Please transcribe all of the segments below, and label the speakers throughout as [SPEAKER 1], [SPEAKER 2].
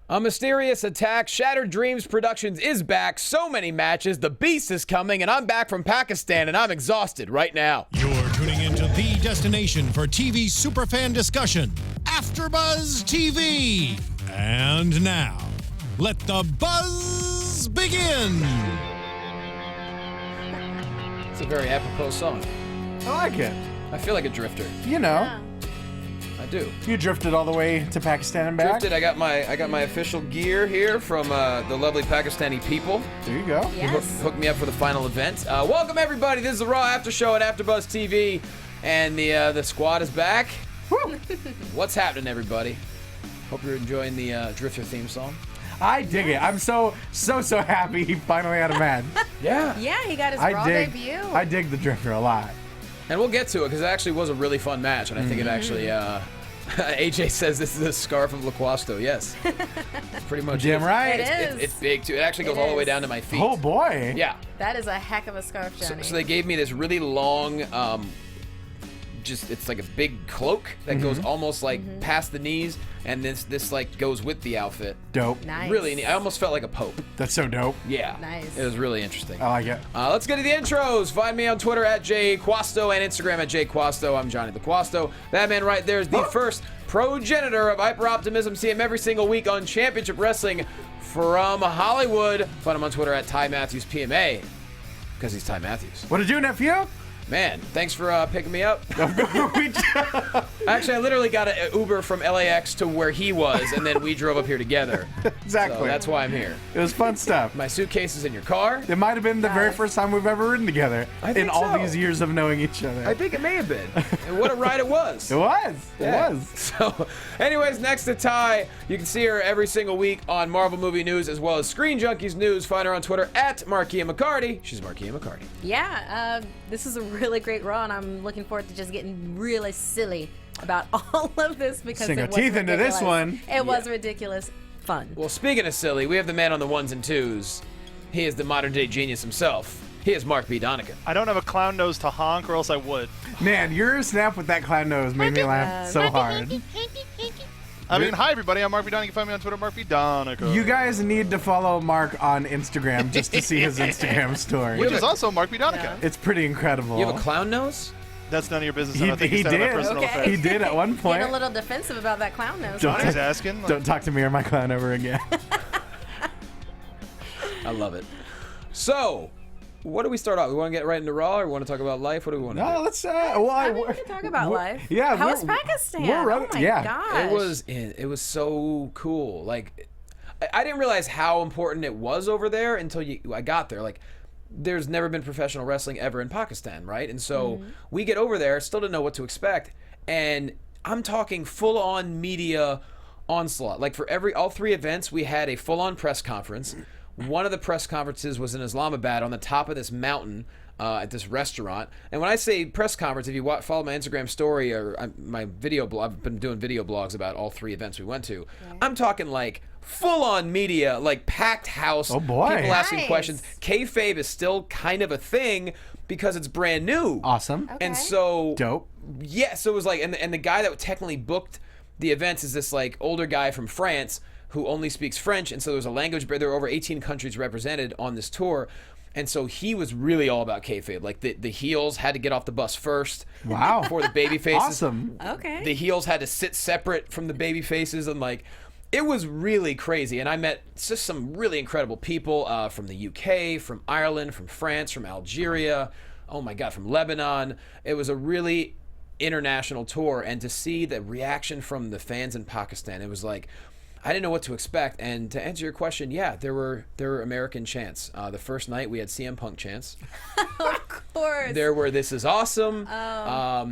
[SPEAKER 1] A mysterious attack. Shattered Dreams Productions is back. So many matches. The Beast is coming, and I'm back from Pakistan, and I'm exhausted right now.
[SPEAKER 2] You're tuning into the destination for TV superfan discussion, AFTERBUZZ TV. And now, let the buzz begin.
[SPEAKER 1] It's a very apropos song.
[SPEAKER 3] I like it.
[SPEAKER 1] I feel like a drifter.
[SPEAKER 3] You know,
[SPEAKER 1] I do.
[SPEAKER 3] you drifted all the way to Pakistan and back.
[SPEAKER 1] Drifted. I got my official gear here from the lovely Pakistani people.
[SPEAKER 3] There you go.
[SPEAKER 1] Who
[SPEAKER 4] Yes.
[SPEAKER 1] hooked me up for the final event. Welcome everybody. This is the Raw After Show at AFTERBUZZ TV, and the squad is back.
[SPEAKER 3] Woo.
[SPEAKER 1] What's happening, everybody? Hope you're enjoying the Drifter theme song.
[SPEAKER 3] I dig it. I'm so happy he finally had a match.
[SPEAKER 1] Yeah.
[SPEAKER 4] Yeah, he got his Raw debut.
[SPEAKER 3] I dig the drifter a lot.
[SPEAKER 1] And we'll get to it because it actually was a really fun match, and I think it actually. AJ says this is a scarf of Loquasto. Yes, it's pretty much.
[SPEAKER 3] Damn right.
[SPEAKER 4] It is.
[SPEAKER 1] It's big too. It actually goes all the way down to my feet.
[SPEAKER 3] Oh boy.
[SPEAKER 1] Yeah.
[SPEAKER 4] That is a heck of a scarf, Johnny.
[SPEAKER 1] So they gave me this really long, it's like a big cloak that goes almost like past the knees, and this like goes with the outfit.
[SPEAKER 3] Dope.
[SPEAKER 4] Nice.
[SPEAKER 1] Really neat. I almost felt like a pope.
[SPEAKER 3] That's so dope.
[SPEAKER 1] Yeah.
[SPEAKER 4] Nice.
[SPEAKER 1] It was really interesting.
[SPEAKER 3] I like it.
[SPEAKER 1] Let's get to the intros. Find me on Twitter at JQuasto and Instagram at JQuasto. I'm Jonny Loquasto. That man right there is the first progenitor of hyper optimism. See him every single week on Championship Wrestling from Hollywood. Find him on Twitter at Ty Matthews PMA because he's Ty Matthews.
[SPEAKER 3] What did you, nephew?
[SPEAKER 1] Man, thanks for picking me up. Actually, I literally got an Uber from LAX to where he was, and then we drove up here together.
[SPEAKER 3] Exactly.
[SPEAKER 1] So that's why I'm here.
[SPEAKER 3] It was fun stuff.
[SPEAKER 1] My suitcase is in your car.
[SPEAKER 3] It might have been the very first time we've ever ridden together in all
[SPEAKER 1] so.
[SPEAKER 3] these years of knowing each other.
[SPEAKER 1] I think it may have been. And what a ride it was.
[SPEAKER 3] It was.
[SPEAKER 1] Yeah.
[SPEAKER 3] It was.
[SPEAKER 1] So, anyways, next to Ty, you can see her every single week on Marvel Movie News as well as Screen Junkies News. Find her on Twitter at Markeia McCarty. She's Markeia McCarty.
[SPEAKER 4] Yeah, this is a really great Raw, and I'm looking forward to just getting really silly about all of this because
[SPEAKER 3] Sink
[SPEAKER 4] it
[SPEAKER 3] our
[SPEAKER 4] was
[SPEAKER 3] teeth into
[SPEAKER 4] ridiculous.
[SPEAKER 3] this one.
[SPEAKER 4] It was ridiculous fun.
[SPEAKER 1] Well, speaking of silly, we have the man on the ones and twos. He is the modern day genius himself. He is Mark B. Donegan.
[SPEAKER 5] I don't have a clown nose to honk, or else I would.
[SPEAKER 3] Man, your snap with that clown nose made me laugh so hard.
[SPEAKER 5] I mean, hi everybody, I'm Mark B. Donegan. You can find me on Twitter, Mark B. Donegan.
[SPEAKER 3] You guys need to follow Mark on Instagram just to see his Instagram story.
[SPEAKER 5] Which is also Mark B. Donegan.
[SPEAKER 4] Yeah.
[SPEAKER 3] It's pretty incredible.
[SPEAKER 1] You have a clown nose?
[SPEAKER 5] That's none of your business.
[SPEAKER 3] He
[SPEAKER 5] I don't think you
[SPEAKER 3] did.
[SPEAKER 5] said my personal
[SPEAKER 4] Okay.
[SPEAKER 5] affairs.
[SPEAKER 3] He did at one point.
[SPEAKER 4] Getting a little defensive about that clown nose.
[SPEAKER 3] Don't
[SPEAKER 5] Johnny's asking. Like,
[SPEAKER 3] Don't talk to me or my clown ever again.
[SPEAKER 1] I love it. So, what do we start off? We want to get right into Raw, or we want to talk about life? What do we want to
[SPEAKER 3] No,
[SPEAKER 1] do?
[SPEAKER 3] let's.
[SPEAKER 4] I mean, we can talk about life.
[SPEAKER 3] Yeah.
[SPEAKER 4] How
[SPEAKER 3] we're-
[SPEAKER 4] was Pakistan?
[SPEAKER 3] we're
[SPEAKER 4] Oh
[SPEAKER 3] right-
[SPEAKER 4] my
[SPEAKER 3] yeah.
[SPEAKER 4] gosh.
[SPEAKER 1] It was so cool. Like, I didn't realize how important it was over there until I got there. Like, there's never been professional wrestling ever in Pakistan, right? And so we get over there, still didn't know what to expect, and I'm talking full-on media onslaught. Like, for all three events, we had a full-on press conference. One of the press conferences was in Islamabad on the top of this mountain at this restaurant. And when I say press conference, if you follow my Instagram story or my video blog, I've been doing video blogs about all three events we went to. Right. I'm talking like full-on media, like packed house.
[SPEAKER 3] Oh boy.
[SPEAKER 1] People asking
[SPEAKER 4] Nice.
[SPEAKER 1] questions. Kayfabe is still kind of a thing because it's brand new.
[SPEAKER 3] Awesome.
[SPEAKER 4] Okay.
[SPEAKER 1] And so
[SPEAKER 3] Dope.
[SPEAKER 1] yeah, so it was like, and the guy that technically booked the events is this like older guy from France who only speaks French, and so there was a language barrier. There were over 18 countries represented on this tour, and so he was really all about kayfabe. Like the heels had to get off the bus first,
[SPEAKER 3] Wow.
[SPEAKER 1] before the baby faces.
[SPEAKER 3] Awesome.
[SPEAKER 4] Okay.
[SPEAKER 1] The heels had to sit separate from the baby faces, and like it was really crazy. And I met just some really incredible people from the UK, from Ireland, from France, from Algeria. Oh my God, from Lebanon. It was a really international tour, and to see the reaction from the fans in Pakistan, it was like I didn't know what to expect. And to answer your question, yeah, there were American chants. The first night we had CM Punk chants.
[SPEAKER 4] Of course.
[SPEAKER 1] There were "This is awesome."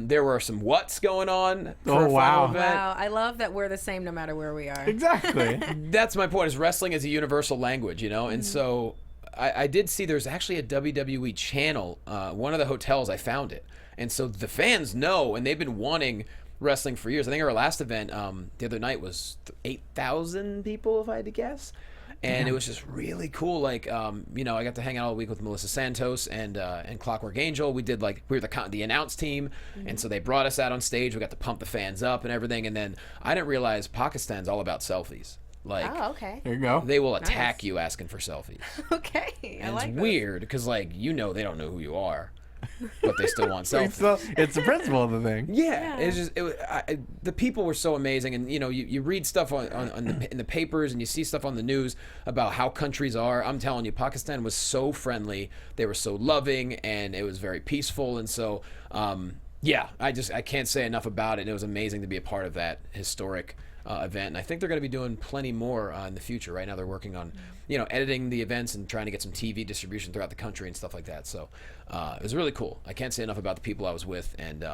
[SPEAKER 1] There were some whats going on for
[SPEAKER 3] Oh,
[SPEAKER 1] a final
[SPEAKER 3] wow.
[SPEAKER 1] event.
[SPEAKER 4] Wow, I love that we're the same no matter where we are.
[SPEAKER 3] Exactly.
[SPEAKER 1] That's my point. Is wrestling is a universal language, you know, and so I did see there's actually a WWE channel. One of the hotels I found it, and so the fans know, and they've been wanting wrestling for years. I think our last event the other night was 8,000 people, if I had to guess. And it was just really cool. Like, you know, I got to hang out all week with Melissa Santos and Clockwork Angel. We did we were the announce team, and so they brought us out on stage. We got to pump the fans up and everything. And then I didn't realize Pakistan's all about selfies. Like,
[SPEAKER 4] Oh, okay.
[SPEAKER 3] There you go.
[SPEAKER 1] they will attack you asking for selfies.
[SPEAKER 4] Okay. I
[SPEAKER 1] And
[SPEAKER 4] like
[SPEAKER 1] it's
[SPEAKER 4] this.
[SPEAKER 1] weird because, like, you know, they don't know who you are, but they still want selfies.
[SPEAKER 3] So it's the principle of the thing.
[SPEAKER 1] Yeah, it's just the people were so amazing, and you know, you read stuff in the papers, and you see stuff on the news about how countries are. I'm telling you, Pakistan was so friendly, they were so loving, and it was very peaceful, and so yeah, I can't say enough about it. It was amazing to be a part of that historic event, and I think they're going to be doing plenty more in the future. Right now, they're working on, you know, editing the events and trying to get some TV distribution throughout the country and stuff like that. So it was really cool. I can't say enough about the people I was with, and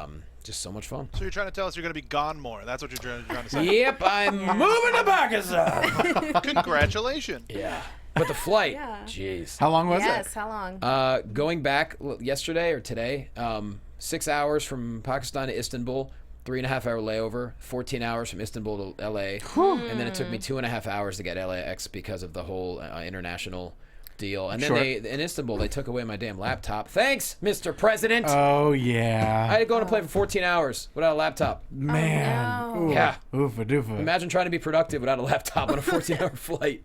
[SPEAKER 1] just so much fun.
[SPEAKER 5] So you're trying to tell us you're going to be gone more. That's what you're trying to say.
[SPEAKER 1] Yep, I'm moving to Pakistan.
[SPEAKER 5] Congratulations.
[SPEAKER 1] Yeah, but the flight,
[SPEAKER 4] Yeah.
[SPEAKER 1] jeez.
[SPEAKER 3] How long was
[SPEAKER 4] Yes.
[SPEAKER 3] it?
[SPEAKER 4] How long?
[SPEAKER 1] Going back yesterday or today, 6 hours from Pakistan to Istanbul. 3.5 hour layover, 14 hours from Istanbul to LA, and then it took me 2.5 hours to get LAX because of the whole international deal. And then
[SPEAKER 3] Sure.
[SPEAKER 1] in Istanbul, they took away my damn laptop. Thanks, Mr. President.
[SPEAKER 3] Oh
[SPEAKER 1] I
[SPEAKER 3] yeah.
[SPEAKER 1] had to go on a plane for 14 hours without a laptop.
[SPEAKER 3] Man.
[SPEAKER 4] no.
[SPEAKER 3] Ooh,
[SPEAKER 1] Yeah.
[SPEAKER 3] Oofa doofa.
[SPEAKER 1] Imagine trying to be productive without a laptop on a 14-hour flight.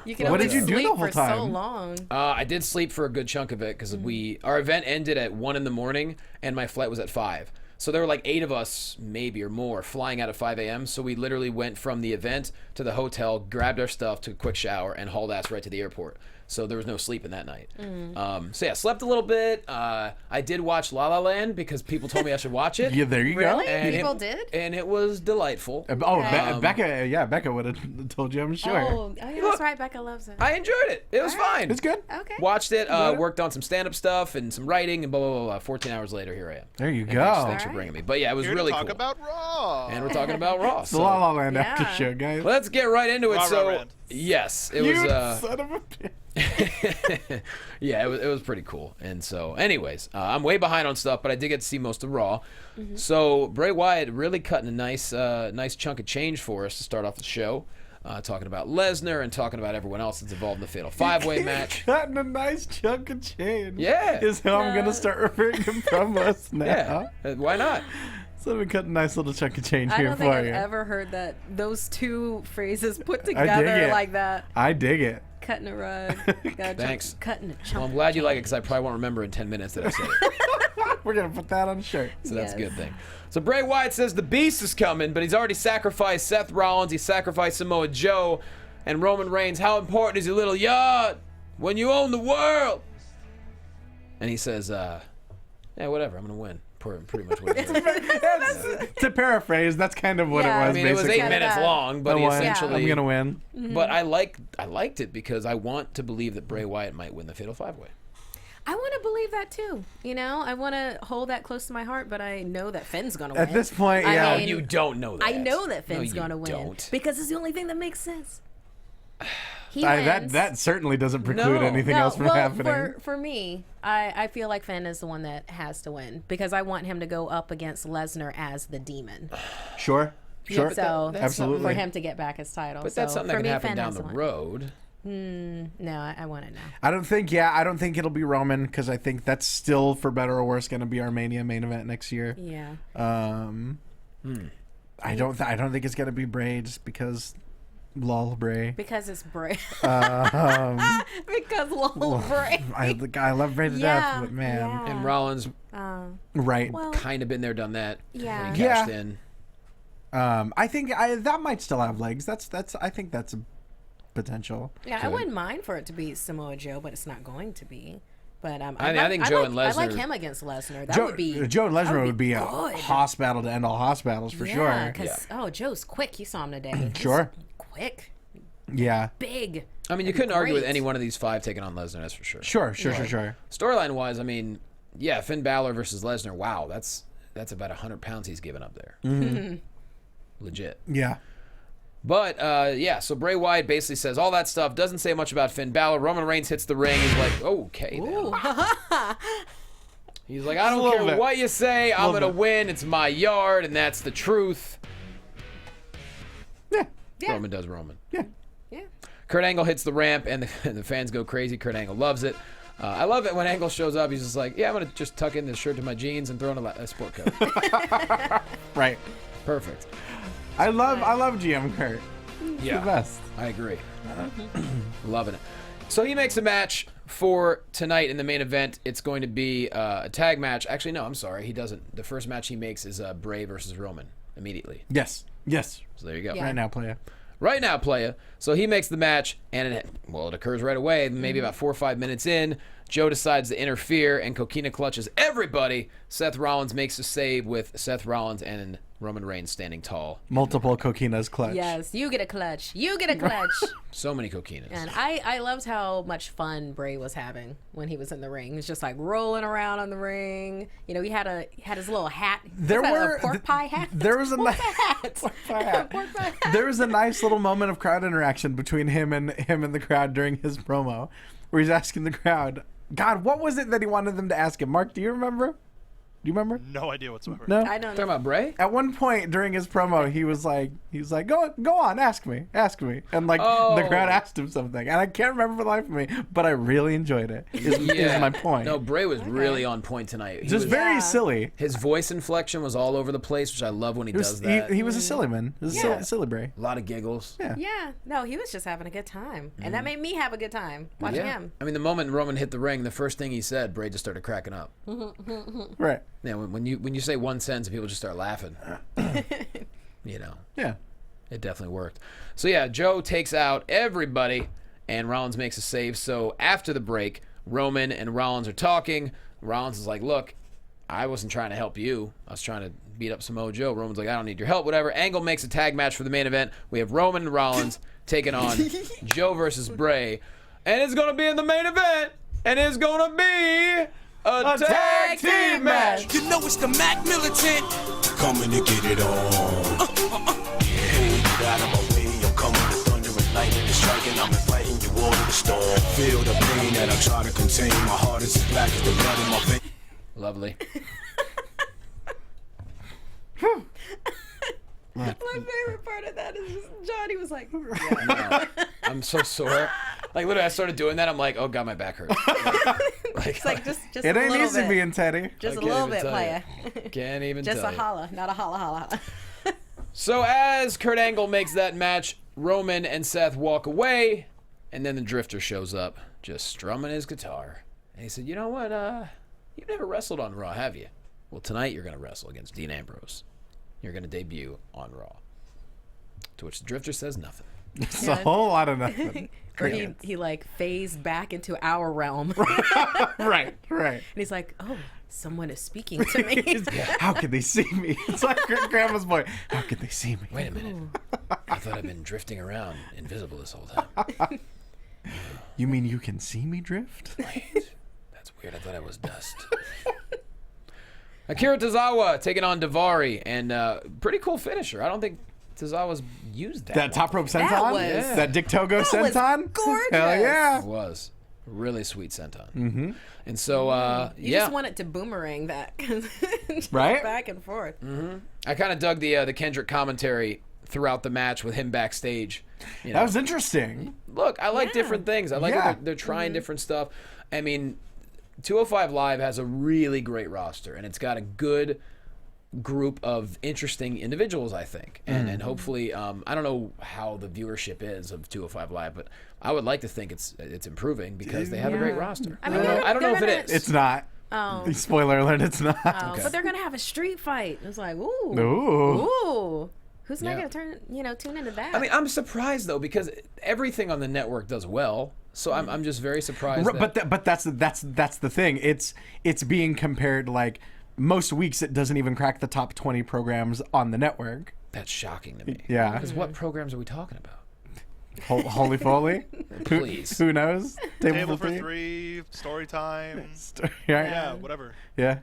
[SPEAKER 4] You can
[SPEAKER 3] What
[SPEAKER 4] only
[SPEAKER 3] did you do
[SPEAKER 4] sleep
[SPEAKER 3] the whole
[SPEAKER 4] for so
[SPEAKER 3] time?
[SPEAKER 4] long.
[SPEAKER 1] I did sleep for a good chunk of it because our event ended at 1 in the morning and my flight was at 5. So there were like 8 of us, maybe or more, flying out at 5 a.m. So we literally went from the event to the hotel, grabbed our stuff, took a quick shower, and hauled ass right to the airport. So there was no sleeping that night. So yeah, slept a little bit. I did watch La La Land because people told me I should watch it.
[SPEAKER 3] Yeah, there you
[SPEAKER 4] Really?
[SPEAKER 3] go.
[SPEAKER 1] And
[SPEAKER 4] People
[SPEAKER 1] it,
[SPEAKER 4] did?
[SPEAKER 1] And it was delightful.
[SPEAKER 3] Oh, Becca. Yeah, Becca would have told you. I'm sure.
[SPEAKER 4] Oh, yeah, that's right. Becca loves it.
[SPEAKER 1] I enjoyed it. It was fine.
[SPEAKER 3] It's good.
[SPEAKER 4] Okay.
[SPEAKER 1] Watched it, worked on some stand-up stuff and some writing and blah, blah, blah, blah. 14 hours later, here I am.
[SPEAKER 3] There you
[SPEAKER 1] And
[SPEAKER 3] go.
[SPEAKER 1] Thanks for bringing me. But yeah, it was
[SPEAKER 5] Here
[SPEAKER 1] really
[SPEAKER 5] to talk
[SPEAKER 1] cool.
[SPEAKER 5] about Raw.
[SPEAKER 1] And we're talking about Raw.
[SPEAKER 3] The
[SPEAKER 1] So
[SPEAKER 3] La La Land
[SPEAKER 4] Yeah.
[SPEAKER 3] after show, guys.
[SPEAKER 1] let's get right into it.
[SPEAKER 5] Raw,
[SPEAKER 1] So,
[SPEAKER 5] Rand.
[SPEAKER 1] yes, it
[SPEAKER 3] You
[SPEAKER 1] was...
[SPEAKER 3] son of a bitch.
[SPEAKER 1] yeah, it was pretty cool. And so, anyways, I'm way behind on stuff, but I did get to see most of Raw. So Bray Wyatt really cutting a nice chunk of change for us to start off the show, talking about Lesnar and talking about everyone else that's involved in the Fatal 5-Way match.
[SPEAKER 3] Cutting a nice chunk of change.
[SPEAKER 1] Yeah.
[SPEAKER 3] Is how I'm gonna start referring to promos now.
[SPEAKER 1] Yeah, why not?
[SPEAKER 3] So we cut a nice little chunk of change
[SPEAKER 4] I
[SPEAKER 3] here
[SPEAKER 4] don't think
[SPEAKER 3] for
[SPEAKER 4] I've
[SPEAKER 3] you.
[SPEAKER 4] ever heard those two phrases put
[SPEAKER 3] dig
[SPEAKER 4] together
[SPEAKER 3] it.
[SPEAKER 4] like that.
[SPEAKER 3] I dig it.
[SPEAKER 4] Cutting a rug.
[SPEAKER 1] Thanks.
[SPEAKER 4] Cutting a chunk.
[SPEAKER 1] Well, I'm glad you like it because I probably won't remember in 10 minutes that I said it.
[SPEAKER 3] We're gonna put that on a shirt.
[SPEAKER 1] So that's a
[SPEAKER 4] Yes.
[SPEAKER 1] good thing. So Bray Wyatt says the Beast is coming, but he's already sacrificed Seth Rollins, he sacrificed Samoa Joe, and Roman Reigns. How important is your little yard when you own the world? And he says, yeah, whatever, I'm going to win. Pretty much what it is.
[SPEAKER 3] To paraphrase, that's kind of what
[SPEAKER 4] Yeah.
[SPEAKER 3] it was.
[SPEAKER 1] I mean, it was
[SPEAKER 3] basically.
[SPEAKER 1] 8 minutes long, but
[SPEAKER 3] I
[SPEAKER 1] he
[SPEAKER 3] won.
[SPEAKER 1] essentially...
[SPEAKER 3] I'm gonna win.
[SPEAKER 1] But I liked it because I want to believe that Bray Wyatt might win the Fatal 5-Way.
[SPEAKER 4] I want to believe that too. You know, I want to hold that close to my heart, but I know that Finn's gonna win.
[SPEAKER 3] At this point,
[SPEAKER 4] I
[SPEAKER 3] yeah.
[SPEAKER 4] mean,
[SPEAKER 1] You don't know that.
[SPEAKER 4] I know that Finn's
[SPEAKER 1] No, you
[SPEAKER 4] gonna win
[SPEAKER 1] don't.
[SPEAKER 4] because it's the only thing that makes sense. He wins.
[SPEAKER 3] That certainly doesn't preclude
[SPEAKER 1] No.
[SPEAKER 3] anything else from
[SPEAKER 4] well,
[SPEAKER 3] happening.
[SPEAKER 4] For me, I feel like Finn is the one that has to win because I want him to go up against Lesnar as the demon.
[SPEAKER 3] Sure. Sure.
[SPEAKER 4] So
[SPEAKER 1] that's
[SPEAKER 3] Absolutely.
[SPEAKER 4] for him to get back his title.
[SPEAKER 1] But that's
[SPEAKER 4] So
[SPEAKER 1] something
[SPEAKER 4] for
[SPEAKER 1] that can
[SPEAKER 4] me,
[SPEAKER 1] happen
[SPEAKER 4] Finn
[SPEAKER 1] down
[SPEAKER 4] has
[SPEAKER 1] the
[SPEAKER 4] to win.
[SPEAKER 1] road.
[SPEAKER 4] No, I want it now.
[SPEAKER 3] I don't think it'll be Roman because I think that's still, for better or worse, going to be our Mania main event next year.
[SPEAKER 4] Yeah.
[SPEAKER 3] I don't think it's going to be Bray just because lol Bray.
[SPEAKER 4] Because it's Bray.
[SPEAKER 3] Um,
[SPEAKER 4] because lol Bray.
[SPEAKER 3] I love Bray to death, but man,
[SPEAKER 4] yeah.
[SPEAKER 1] And Rollins
[SPEAKER 3] right?
[SPEAKER 4] Well,
[SPEAKER 1] kind of been there, done that.
[SPEAKER 4] Yeah.
[SPEAKER 1] When he cashed
[SPEAKER 3] Yeah.
[SPEAKER 1] in.
[SPEAKER 3] I think that might still have legs. I think that's a potential.
[SPEAKER 4] yeah, I wouldn't mind for it to be Samoa Joe, but it's not going to be. But
[SPEAKER 1] I think Joe and
[SPEAKER 4] I like
[SPEAKER 1] Lesnar-
[SPEAKER 4] him against Lesnar. That would be
[SPEAKER 3] Joe and Lesnar
[SPEAKER 4] that
[SPEAKER 3] would be a
[SPEAKER 4] good.
[SPEAKER 3] hoss battle to end all hoss battles for
[SPEAKER 4] Yeah,
[SPEAKER 3] sure.
[SPEAKER 4] because Joe's quick. You saw him today. He's
[SPEAKER 3] Sure.
[SPEAKER 4] quick,
[SPEAKER 3] Yeah.
[SPEAKER 4] big.
[SPEAKER 1] I mean, you couldn't argue with
[SPEAKER 4] great.
[SPEAKER 1] any one of these 5 taking on Lesnar, that's for sure.
[SPEAKER 3] Sure.
[SPEAKER 1] Storyline wise, I mean, yeah, Finn Balor versus Lesnar. Wow, that's about 100 pounds he's given up there.
[SPEAKER 3] Mm-hmm.
[SPEAKER 1] Legit.
[SPEAKER 3] Yeah.
[SPEAKER 1] But yeah, so Bray Wyatt basically says all that stuff. Doesn't say much about Finn Balor. Roman Reigns hits the ring. He's like, okay, then. He's like, I
[SPEAKER 3] A
[SPEAKER 1] don't
[SPEAKER 3] little
[SPEAKER 1] care
[SPEAKER 3] bit.
[SPEAKER 1] what you say. I'm
[SPEAKER 3] Little
[SPEAKER 1] gonna
[SPEAKER 3] bit.
[SPEAKER 1] win. It's my yard, and that's the truth.
[SPEAKER 3] Yeah.
[SPEAKER 4] Yeah.
[SPEAKER 1] Roman does Roman.
[SPEAKER 3] Yeah.
[SPEAKER 4] Yeah.
[SPEAKER 1] Kurt Angle hits the ramp, and the fans go crazy. Kurt Angle loves it. I love it when Angle shows up. He's just like, yeah, I'm going to just tuck in this shirt to my jeans and throw in a sport coat.
[SPEAKER 3] Right.
[SPEAKER 1] Perfect.
[SPEAKER 3] I love GM Kurt.
[SPEAKER 1] Yeah,
[SPEAKER 3] the best.
[SPEAKER 1] I agree. Loving it. So he makes a match for tonight in the main event. It's going to be a tag match. Actually, no, I'm sorry. He doesn't. The first match he makes is Bray versus Roman immediately.
[SPEAKER 3] Yes.
[SPEAKER 1] So there you go.
[SPEAKER 4] Yeah.
[SPEAKER 3] Right now, playa.
[SPEAKER 1] Right now, playa. So he makes the match, and it occurs right away. Maybe about 4 or 5 minutes in, Joe decides to interfere, and Coquina clutches everybody. Seth Rollins makes a save with Seth Rollins and Roman Reigns standing tall.
[SPEAKER 3] Multiple coquinas clutch.
[SPEAKER 4] Yes, you get a clutch. You get a clutch.
[SPEAKER 1] So many coquinas.
[SPEAKER 4] And I loved how much fun Bray was having when he was in the ring. He was just like rolling around on the ring. You know, he had his little hat.
[SPEAKER 3] There
[SPEAKER 4] Was that
[SPEAKER 3] were
[SPEAKER 4] a pork pie hat.
[SPEAKER 3] There was a
[SPEAKER 4] Pork
[SPEAKER 3] nice
[SPEAKER 4] pie hat.
[SPEAKER 3] pork pie hat.
[SPEAKER 4] Pork pie hat.
[SPEAKER 3] There was a nice little moment of crowd interaction between him and the crowd during his promo, where he's asking the crowd, "God, what was it that he wanted them to ask him?" Mark, do you remember? Do you remember?
[SPEAKER 5] No idea whatsoever.
[SPEAKER 3] No.
[SPEAKER 4] I don't
[SPEAKER 1] Talking
[SPEAKER 4] know.
[SPEAKER 1] about Bray?
[SPEAKER 3] At one point during his promo, he was like, go on, ask me, and like the crowd asked him something, and I can't remember for the life of me, but I really enjoyed it. Is my point?
[SPEAKER 1] No, Bray was really on point tonight. He
[SPEAKER 3] Just
[SPEAKER 1] was,
[SPEAKER 3] very silly.
[SPEAKER 1] his voice inflection was all over the place, which I love when he does that.
[SPEAKER 3] He was a silly man. He was a silly Bray.
[SPEAKER 1] A lot of giggles.
[SPEAKER 4] Yeah, no, he was just having a good time, and that made me have a good time watching him.
[SPEAKER 1] I mean, the moment Roman hit the ring, the first thing he said, Bray just started cracking up.
[SPEAKER 3] Right.
[SPEAKER 1] Yeah, when you say one sentence and people just start laughing, you know,
[SPEAKER 3] Yeah.
[SPEAKER 1] it definitely worked. So yeah, Joe takes out everybody, and Rollins makes a save. So after the break, Roman and Rollins are talking. Rollins is like, "Look, I wasn't trying to help you. I was trying to beat up Samoa Joe." Roman's like, "I don't need your help, whatever." Angle makes a tag match for the main event. We have Roman and Rollins taking on Joe versus Bray, and it's gonna be in the main event, and it's gonna be a tag team match.
[SPEAKER 6] You know it's the Mac Militant. Coming to get it on. Yeah, get out of my way. I'm coming to thunder and lightning and striking. I'm inviting you all to the storm. Feel the pain that I try to contain. My heart is as black as the blood in my veins.
[SPEAKER 1] Lovely.
[SPEAKER 4] My favorite part of that is Johnny was like,
[SPEAKER 1] No, I'm so sore. Like literally, I started doing that. I'm like, oh god, my back hurts.
[SPEAKER 4] it's like just
[SPEAKER 3] It
[SPEAKER 4] a
[SPEAKER 3] ain't
[SPEAKER 4] little
[SPEAKER 3] easy
[SPEAKER 4] bit.
[SPEAKER 3] being Teddy.
[SPEAKER 4] Just a
[SPEAKER 1] I can't
[SPEAKER 4] little
[SPEAKER 1] even
[SPEAKER 4] bit,
[SPEAKER 1] tell
[SPEAKER 4] playa.
[SPEAKER 1] Can't even
[SPEAKER 4] Just
[SPEAKER 1] tell
[SPEAKER 4] a
[SPEAKER 1] you.
[SPEAKER 4] holla, not a holla holla.
[SPEAKER 1] So as Kurt Angle makes that match, Roman and Seth walk away, and then the Drifter shows up, just strumming his guitar. And he said, "You know what? You've never wrestled on Raw, have you? Well, tonight you're going to wrestle against Dean Ambrose. You're going to debut on Raw." To which the Drifter says nothing.
[SPEAKER 3] It's a whole lot of nothing.
[SPEAKER 4] Or he like phased back into our realm.
[SPEAKER 3] Right.
[SPEAKER 4] And he's like, "Oh, someone is speaking to me."
[SPEAKER 3] How could they see me? It's like Grandma's boy. How could they see me?
[SPEAKER 1] Wait a minute. I thought I'd been drifting around invisible this whole time.
[SPEAKER 3] You mean you can see me drift?
[SPEAKER 1] Wait, that's weird. I thought I was dust. Akira Tozawa taking on Daivari, and pretty cool finisher. I don't think Tozawa's used that.
[SPEAKER 3] That top rope senton?
[SPEAKER 4] That was-
[SPEAKER 1] Yeah.
[SPEAKER 3] That Dick Togo
[SPEAKER 4] was
[SPEAKER 3] senton?
[SPEAKER 4] gorgeous.
[SPEAKER 3] Hell yeah.
[SPEAKER 1] It was really sweet senton. Mm-hmm. And so,
[SPEAKER 4] You just want it to boomerang that. Just
[SPEAKER 3] Right?
[SPEAKER 4] back and forth.
[SPEAKER 1] I kind of dug the Kendrick commentary throughout the match with him backstage. You know,
[SPEAKER 3] That was interesting.
[SPEAKER 1] look, I like different things. I like
[SPEAKER 3] Yeah.
[SPEAKER 1] when they're trying different stuff. I mean, 205 Live has a really great roster, and it's got a good group of interesting individuals, I think. And hopefully, I don't know how the viewership is of 205 Live, but I would like to think it's improving because they have a great roster.
[SPEAKER 4] I mean,
[SPEAKER 1] I don't know if
[SPEAKER 4] they're
[SPEAKER 1] it is.
[SPEAKER 3] It's not.
[SPEAKER 4] Oh.
[SPEAKER 3] Spoiler alert, it's not.
[SPEAKER 4] But they're gonna have a street fight. It's like, ooh,
[SPEAKER 3] Ooh.
[SPEAKER 4] Who's not
[SPEAKER 1] Yeah.
[SPEAKER 4] gonna tune into that?
[SPEAKER 1] I mean, I'm surprised though because everything on the network does well. So I'm just very surprised.
[SPEAKER 3] But that's the thing. It's being compared like most weeks it doesn't even crack the top 20 programs on the network.
[SPEAKER 1] That's shocking to me.
[SPEAKER 3] Yeah.
[SPEAKER 1] Because what programs are we talking about?
[SPEAKER 3] Holy Foley?
[SPEAKER 1] Please.
[SPEAKER 3] Who knows?
[SPEAKER 5] Table for three, story time. Yeah, whatever.
[SPEAKER 3] Yeah.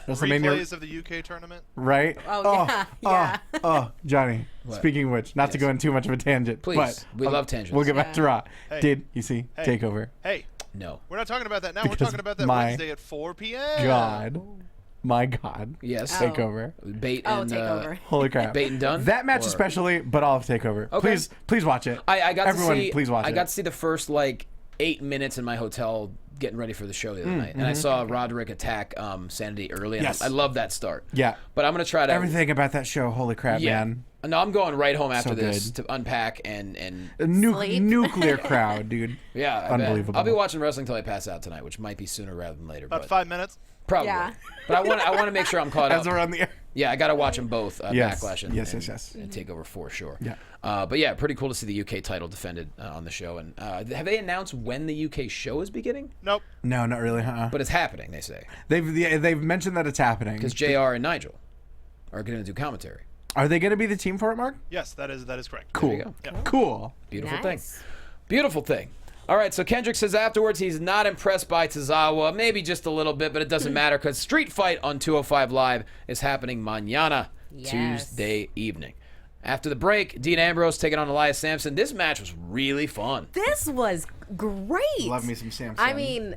[SPEAKER 5] Replays of the UK tournament.
[SPEAKER 3] Right?
[SPEAKER 4] Oh, yeah.
[SPEAKER 3] Johnny.
[SPEAKER 1] What?
[SPEAKER 3] Speaking of which, not to go in too much of a tangent,
[SPEAKER 1] Please.
[SPEAKER 3] but
[SPEAKER 1] We love tangents.
[SPEAKER 3] We'll get back to Raw.
[SPEAKER 5] Hey.
[SPEAKER 3] Did you see
[SPEAKER 5] Hey.
[SPEAKER 3] Takeover?
[SPEAKER 5] Hey,
[SPEAKER 1] No.
[SPEAKER 5] we're not talking about that now.
[SPEAKER 3] Because
[SPEAKER 5] We're talking about that
[SPEAKER 3] my
[SPEAKER 5] Wednesday at 4 p.m.
[SPEAKER 3] God. My God.
[SPEAKER 1] Yes.
[SPEAKER 3] Takeover.
[SPEAKER 1] Bait
[SPEAKER 4] Oh,
[SPEAKER 1] and
[SPEAKER 4] Takeover.
[SPEAKER 3] Holy crap.
[SPEAKER 1] Bait and done?
[SPEAKER 3] That match
[SPEAKER 1] Or-
[SPEAKER 3] especially, but all of Takeover.
[SPEAKER 1] Okay.
[SPEAKER 3] Please watch it.
[SPEAKER 1] I got
[SPEAKER 3] Everyone,
[SPEAKER 1] to see.
[SPEAKER 3] please watch
[SPEAKER 1] I
[SPEAKER 3] it.
[SPEAKER 1] got to see the first like 8 minutes in my hotel getting ready for the show the other night, and I saw Roderick attack Sanity early. And
[SPEAKER 3] Yes.
[SPEAKER 1] I love that start.
[SPEAKER 3] Yeah.
[SPEAKER 1] But I'm gonna try to
[SPEAKER 3] Everything about that show, holy crap,
[SPEAKER 1] Yeah.
[SPEAKER 3] man.
[SPEAKER 1] No, I'm going right home after
[SPEAKER 3] So
[SPEAKER 1] this
[SPEAKER 3] good.
[SPEAKER 1] to unpack and
[SPEAKER 3] A
[SPEAKER 4] Sleep.
[SPEAKER 3] nuclear crowd, dude.
[SPEAKER 1] yeah, I bet.
[SPEAKER 3] Unbelievable.
[SPEAKER 1] I'll be watching wrestling till I pass out tonight, which might be sooner rather than later.
[SPEAKER 5] About
[SPEAKER 1] But
[SPEAKER 5] 5 minutes.
[SPEAKER 1] probably.
[SPEAKER 4] Yeah.
[SPEAKER 1] But I want to make sure I'm caught
[SPEAKER 3] As
[SPEAKER 1] up.
[SPEAKER 3] we're on the air.
[SPEAKER 1] Yeah, I got to watch them both.
[SPEAKER 3] Yes.
[SPEAKER 1] Backlash and,
[SPEAKER 3] Yes,
[SPEAKER 1] and,
[SPEAKER 3] yes.
[SPEAKER 1] and Takeover for sure.
[SPEAKER 3] Yeah.
[SPEAKER 1] But yeah, pretty cool to see the UK title defended on the show. And have they announced when the UK show is beginning?
[SPEAKER 5] Nope.
[SPEAKER 3] No, not really, huh?
[SPEAKER 1] But it's happening, they say,
[SPEAKER 3] They've mentioned that it's happening.
[SPEAKER 1] because JR and Nigel are going to do commentary.
[SPEAKER 3] Are they going to be the team for it, Mark?
[SPEAKER 5] Yes, that is correct.
[SPEAKER 3] Cool.
[SPEAKER 1] There you go.
[SPEAKER 5] Yep.
[SPEAKER 3] Cool.
[SPEAKER 1] Beautiful
[SPEAKER 4] Nice.
[SPEAKER 1] thing. Beautiful thing. All right, so Kendrick says afterwards he's not impressed by Tozawa, maybe just a little bit, but it doesn't matter because Street Fight on 205 Live is happening mañana,
[SPEAKER 4] Yes.
[SPEAKER 1] Tuesday evening. After the break, Dean Ambrose taking on Elias Samson. This match was really fun.
[SPEAKER 4] This was great.
[SPEAKER 3] Love me some Samson.
[SPEAKER 4] I mean,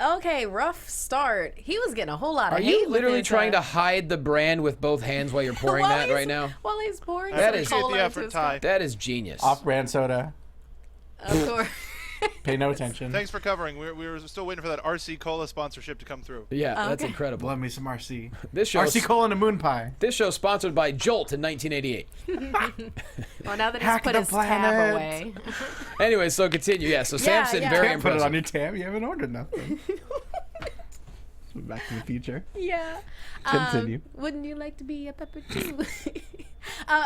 [SPEAKER 4] okay, rough start. He was getting a whole lot of
[SPEAKER 1] Are
[SPEAKER 4] hate.
[SPEAKER 1] you
[SPEAKER 4] with
[SPEAKER 1] literally
[SPEAKER 4] his,
[SPEAKER 1] trying to hide the brand with both hands while you're pouring
[SPEAKER 4] while
[SPEAKER 1] that
[SPEAKER 4] he's-
[SPEAKER 1] right now?
[SPEAKER 4] While he's pouring
[SPEAKER 1] That
[SPEAKER 4] some
[SPEAKER 1] is-
[SPEAKER 4] cola
[SPEAKER 5] Appreciate the
[SPEAKER 4] into
[SPEAKER 5] effort,
[SPEAKER 4] his
[SPEAKER 5] Ty.
[SPEAKER 4] cup.
[SPEAKER 1] That is genius.
[SPEAKER 3] Off-brand soda.
[SPEAKER 4] Of course.
[SPEAKER 3] Pay no attention.
[SPEAKER 5] Thanks for covering. We were still waiting for that RC Cola sponsorship to come through.
[SPEAKER 1] Yeah, that's
[SPEAKER 4] Okay.
[SPEAKER 1] incredible.
[SPEAKER 3] Love me some RC.
[SPEAKER 1] This show,
[SPEAKER 3] RC Cola and a moon pie.
[SPEAKER 1] this show sponsored by Jolt in 1988.
[SPEAKER 4] Well, now that he's
[SPEAKER 3] Hack
[SPEAKER 4] put
[SPEAKER 3] the
[SPEAKER 4] his
[SPEAKER 3] planet.
[SPEAKER 4] tab away.
[SPEAKER 1] Anyway, so continue. Yeah, so Samson,
[SPEAKER 4] yeah.
[SPEAKER 1] very
[SPEAKER 3] Can't put it
[SPEAKER 1] impressive.
[SPEAKER 3] on your tab. You haven't ordered nothing. Back to the Future.
[SPEAKER 4] Yeah.
[SPEAKER 3] Continue.
[SPEAKER 4] Wouldn't you like to be a pepper too?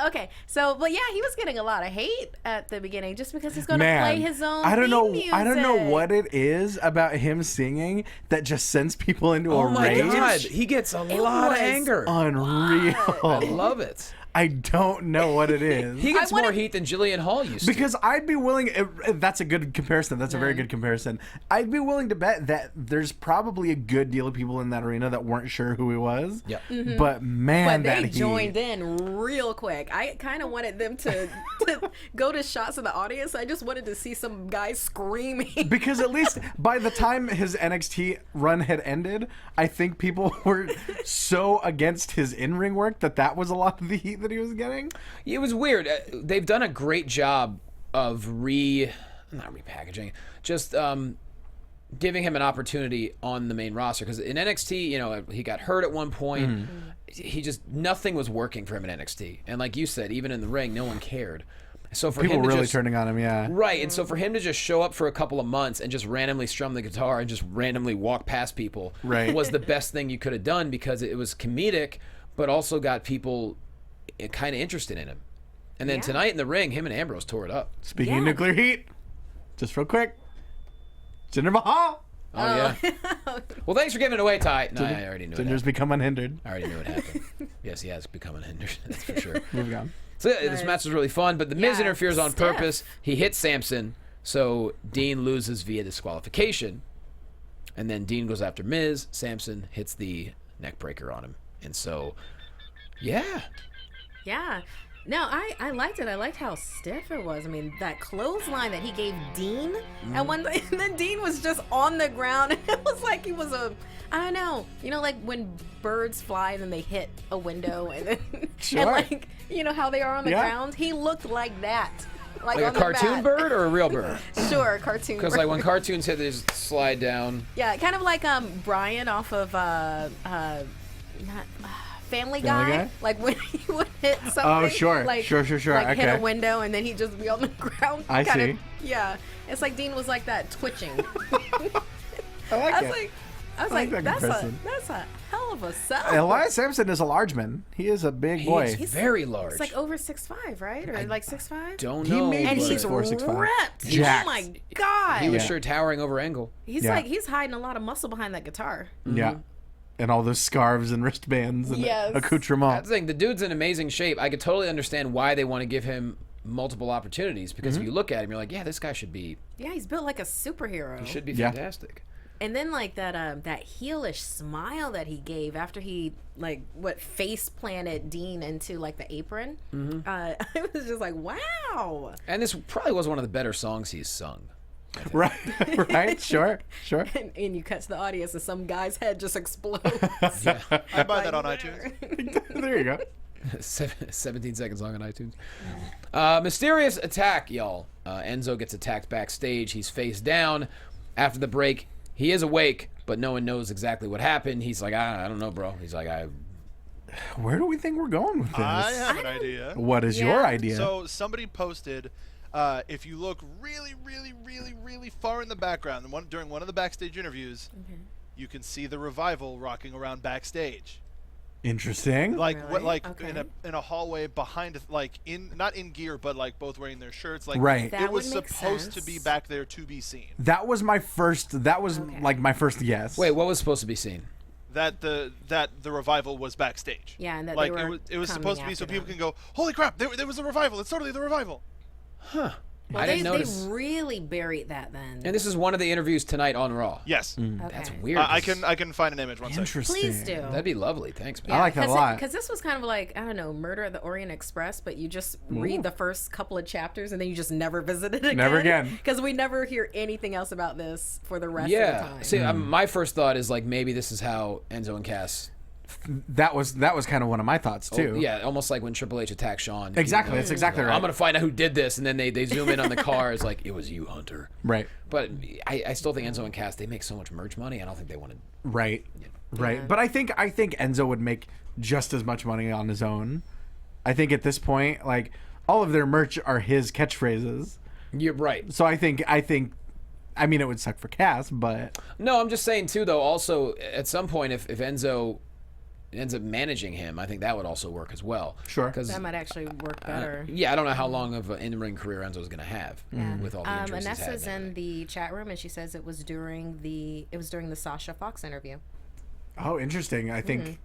[SPEAKER 4] Okay, so but yeah, he was getting a lot of hate at the beginning just because he's going to
[SPEAKER 3] Man,
[SPEAKER 4] play his own.
[SPEAKER 3] I don't know.
[SPEAKER 4] theme
[SPEAKER 3] I don't know
[SPEAKER 4] music.
[SPEAKER 3] what it is about him singing that just sends people into
[SPEAKER 1] Oh
[SPEAKER 3] a
[SPEAKER 1] my
[SPEAKER 3] rage.
[SPEAKER 1] God, he gets a lot of
[SPEAKER 4] was
[SPEAKER 1] anger.
[SPEAKER 3] Unreal.
[SPEAKER 1] I love it.
[SPEAKER 3] I don't know what it is.
[SPEAKER 1] He gets
[SPEAKER 4] wanna-
[SPEAKER 1] more heat than Jillian Hall used to.
[SPEAKER 3] Because I'd be willing. That's a good comparison. That's a very good comparison. I'd be willing to bet that there's probably a good deal of people in that arena that weren't sure who he was.
[SPEAKER 1] Yep.
[SPEAKER 3] But man,
[SPEAKER 4] But they
[SPEAKER 3] that
[SPEAKER 4] joined in real quick. I kind of wanted them to go to shots of the audience. I just wanted to see some guys screaming.
[SPEAKER 3] Because at least by the time his NXT run had ended, I think people were so against his in-ring work that was a lot of the heat that he was getting.
[SPEAKER 1] It was weird. They've done a great job of not repackaging, just giving him an opportunity on the main roster. Because in NXT, he got hurt at one point. He just, nothing was working for him in NXT. And like you said, even in the ring, no one cared. So for
[SPEAKER 3] People
[SPEAKER 1] him
[SPEAKER 3] were
[SPEAKER 1] to
[SPEAKER 3] really
[SPEAKER 1] just,
[SPEAKER 3] turning on him, yeah.
[SPEAKER 1] Right, and so for him to just show up for a couple of months and just randomly strum the guitar and just randomly walk past people
[SPEAKER 3] Right.
[SPEAKER 1] was the best thing you could have done, because it was comedic, but also got people kind of interested in him. And then
[SPEAKER 4] Yeah.
[SPEAKER 1] tonight in the ring, him and Ambrose tore it up.
[SPEAKER 3] Speaking of
[SPEAKER 4] Yeah.
[SPEAKER 3] nuclear heat, just real quick, Jinder Mahal.
[SPEAKER 1] Oh, yeah. Well, thanks for giving it away, Ty. No, I already knew it
[SPEAKER 3] Jinder's
[SPEAKER 1] happened.
[SPEAKER 3] become unhindered.
[SPEAKER 1] I already knew it happened. Yes, he has become unhindered. That's for sure.
[SPEAKER 3] Moving on.
[SPEAKER 1] So yeah, this match was really fun, but the Miz
[SPEAKER 4] Yeah,
[SPEAKER 1] interferes on
[SPEAKER 4] stiff.
[SPEAKER 1] purpose. He hits Samson, so Dean loses via disqualification. And then Dean goes after Miz. Samson hits the neck breaker on him. And so, yeah.
[SPEAKER 4] Yeah. No, I liked it. I liked how stiff it was. I mean, that clothesline that he gave Dean, and then Dean was just on the ground, and it was like he was I don't know, like when birds fly and then they hit a window, and then
[SPEAKER 3] Sure.
[SPEAKER 4] and like how they are on the
[SPEAKER 3] Yeah.
[SPEAKER 4] ground. He looked like that, like
[SPEAKER 1] Like a
[SPEAKER 4] on the
[SPEAKER 1] cartoon
[SPEAKER 4] mat.
[SPEAKER 1] bird or a real bird?
[SPEAKER 4] Sure, cartoon.
[SPEAKER 1] Because like when cartoons hit, they just slide down.
[SPEAKER 4] Yeah, kind of like Brian off of Family Guy.
[SPEAKER 3] Guy?
[SPEAKER 4] Like when he would hit something.
[SPEAKER 3] Oh, sure.
[SPEAKER 4] Like,
[SPEAKER 3] Sure.
[SPEAKER 4] Like hit
[SPEAKER 3] Okay.
[SPEAKER 4] a window and then he'd just be on the ground.
[SPEAKER 3] I
[SPEAKER 4] kinda,
[SPEAKER 3] see.
[SPEAKER 4] Yeah, it's like Dean was like that, twitching.
[SPEAKER 3] I like
[SPEAKER 4] I
[SPEAKER 3] it.
[SPEAKER 4] was like,
[SPEAKER 3] like that comparison.
[SPEAKER 4] that's a hell of a sell.
[SPEAKER 3] Elias Samson is a large man. He is a big boy.
[SPEAKER 1] He's very large.
[SPEAKER 4] It's like over 6'5", right? Or like 6'5"?
[SPEAKER 1] Don't
[SPEAKER 3] He
[SPEAKER 1] know.
[SPEAKER 3] may
[SPEAKER 4] And
[SPEAKER 3] be
[SPEAKER 1] but
[SPEAKER 4] he's
[SPEAKER 3] 6'4", 6'5".
[SPEAKER 4] ripped.
[SPEAKER 3] Jacked.
[SPEAKER 4] Oh my god.
[SPEAKER 1] he was
[SPEAKER 3] Yeah.
[SPEAKER 1] sure towering over Angle.
[SPEAKER 4] He's
[SPEAKER 3] Yeah.
[SPEAKER 4] like he's hiding a lot of muscle behind that guitar.
[SPEAKER 3] Yeah. And all those scarves and wristbands and
[SPEAKER 4] Yes.
[SPEAKER 1] That's
[SPEAKER 3] accoutrements.
[SPEAKER 1] the thing. The dude's in amazing shape. I could totally understand why they want to give him multiple opportunities, because if you look at him, you're like, yeah, this guy should be
[SPEAKER 4] Yeah, he's built like a superhero.
[SPEAKER 1] he should be
[SPEAKER 3] Yeah.
[SPEAKER 1] fantastic.
[SPEAKER 4] And then like that heelish smile that he gave after he face planted Dean into like the apron. It was just like, wow.
[SPEAKER 1] And this probably was one of the better songs he's sung.
[SPEAKER 3] Right. Right. Sure.
[SPEAKER 4] And you cut to the audience and some guy's head just explodes.
[SPEAKER 5] I buy that on iTunes.
[SPEAKER 3] There you go.
[SPEAKER 1] 17 seconds long on iTunes. Mysterious attack, y'all. Enzo gets attacked backstage. He's face down. After the break, he is awake, but no one knows exactly what happened. He's like, I don't know, bro. He's like,
[SPEAKER 3] Where do we think we're going with this?
[SPEAKER 5] I have an idea.
[SPEAKER 3] What is your idea?
[SPEAKER 5] So somebody posted, if you look really, really, really, really far in the background, during one of the backstage interviews, you can see the Revival rocking around backstage.
[SPEAKER 3] Interesting.
[SPEAKER 5] Like
[SPEAKER 4] Really?
[SPEAKER 5] in a hallway behind, like not in gear, but like both wearing their shirts. Like
[SPEAKER 3] Right.
[SPEAKER 4] That
[SPEAKER 5] it was
[SPEAKER 4] would make
[SPEAKER 5] supposed to
[SPEAKER 4] sense.
[SPEAKER 5] be back there to be seen.
[SPEAKER 3] That was my first. That was like my first guess.
[SPEAKER 1] Wait, what was supposed to be seen?
[SPEAKER 5] That the Revival was backstage.
[SPEAKER 4] Yeah, and that
[SPEAKER 5] like
[SPEAKER 4] they were
[SPEAKER 5] it was
[SPEAKER 4] coming
[SPEAKER 5] supposed to be so
[SPEAKER 4] after
[SPEAKER 5] people
[SPEAKER 4] them.
[SPEAKER 5] can go, holy crap, there was a Revival. It's totally the Revival.
[SPEAKER 1] Huh.
[SPEAKER 4] Well,
[SPEAKER 1] I didn't
[SPEAKER 4] they
[SPEAKER 1] notice.
[SPEAKER 4] really buried that then.
[SPEAKER 1] And this is one of the interviews tonight on Raw.
[SPEAKER 5] Yes.
[SPEAKER 4] Okay.
[SPEAKER 1] That's weird.
[SPEAKER 5] I can find an image. One second.
[SPEAKER 3] Interesting.
[SPEAKER 4] Please do.
[SPEAKER 1] That'd be lovely. Thanks, man.
[SPEAKER 3] I like that a lot.
[SPEAKER 4] Because this was kind of like, I don't know, Murder at the Orient Express, but you just read the first couple of chapters and then you just never visit it again.
[SPEAKER 3] Never again.
[SPEAKER 4] Because we never hear anything else about this for the rest of the
[SPEAKER 1] Yeah.
[SPEAKER 4] time.
[SPEAKER 1] See, my first thought is like maybe this is how Enzo and Cass.
[SPEAKER 3] That was kind of one of my thoughts too.
[SPEAKER 1] Yeah, almost like when Triple H attacked Shawn.
[SPEAKER 3] Exactly. That's exactly right.
[SPEAKER 1] I'm gonna find out who did this, and then they zoom in on the car. It's like it was you, Hunter.
[SPEAKER 3] Right.
[SPEAKER 1] But I still think Enzo and Cass, they make so much merch money. I don't think they want to.
[SPEAKER 3] Right. Right. But I think Enzo would make just as much money on his own. I think at this point, like all of their merch are his catchphrases.
[SPEAKER 1] You're right.
[SPEAKER 3] So I think I mean it would suck for Cass, but
[SPEAKER 1] No, I'm just saying too. Though, also at some point, if Enzo ends up managing him, I think that would also work as well.
[SPEAKER 3] Sure.
[SPEAKER 1] Because
[SPEAKER 4] that might actually work better.
[SPEAKER 1] yeah, I don't know how long of an in-ring career Enzo's going to have with all the injuries he's had.
[SPEAKER 4] Anessa's in the chat room and she says it was during the Sasha Fox interview.
[SPEAKER 3] oh, interesting. I think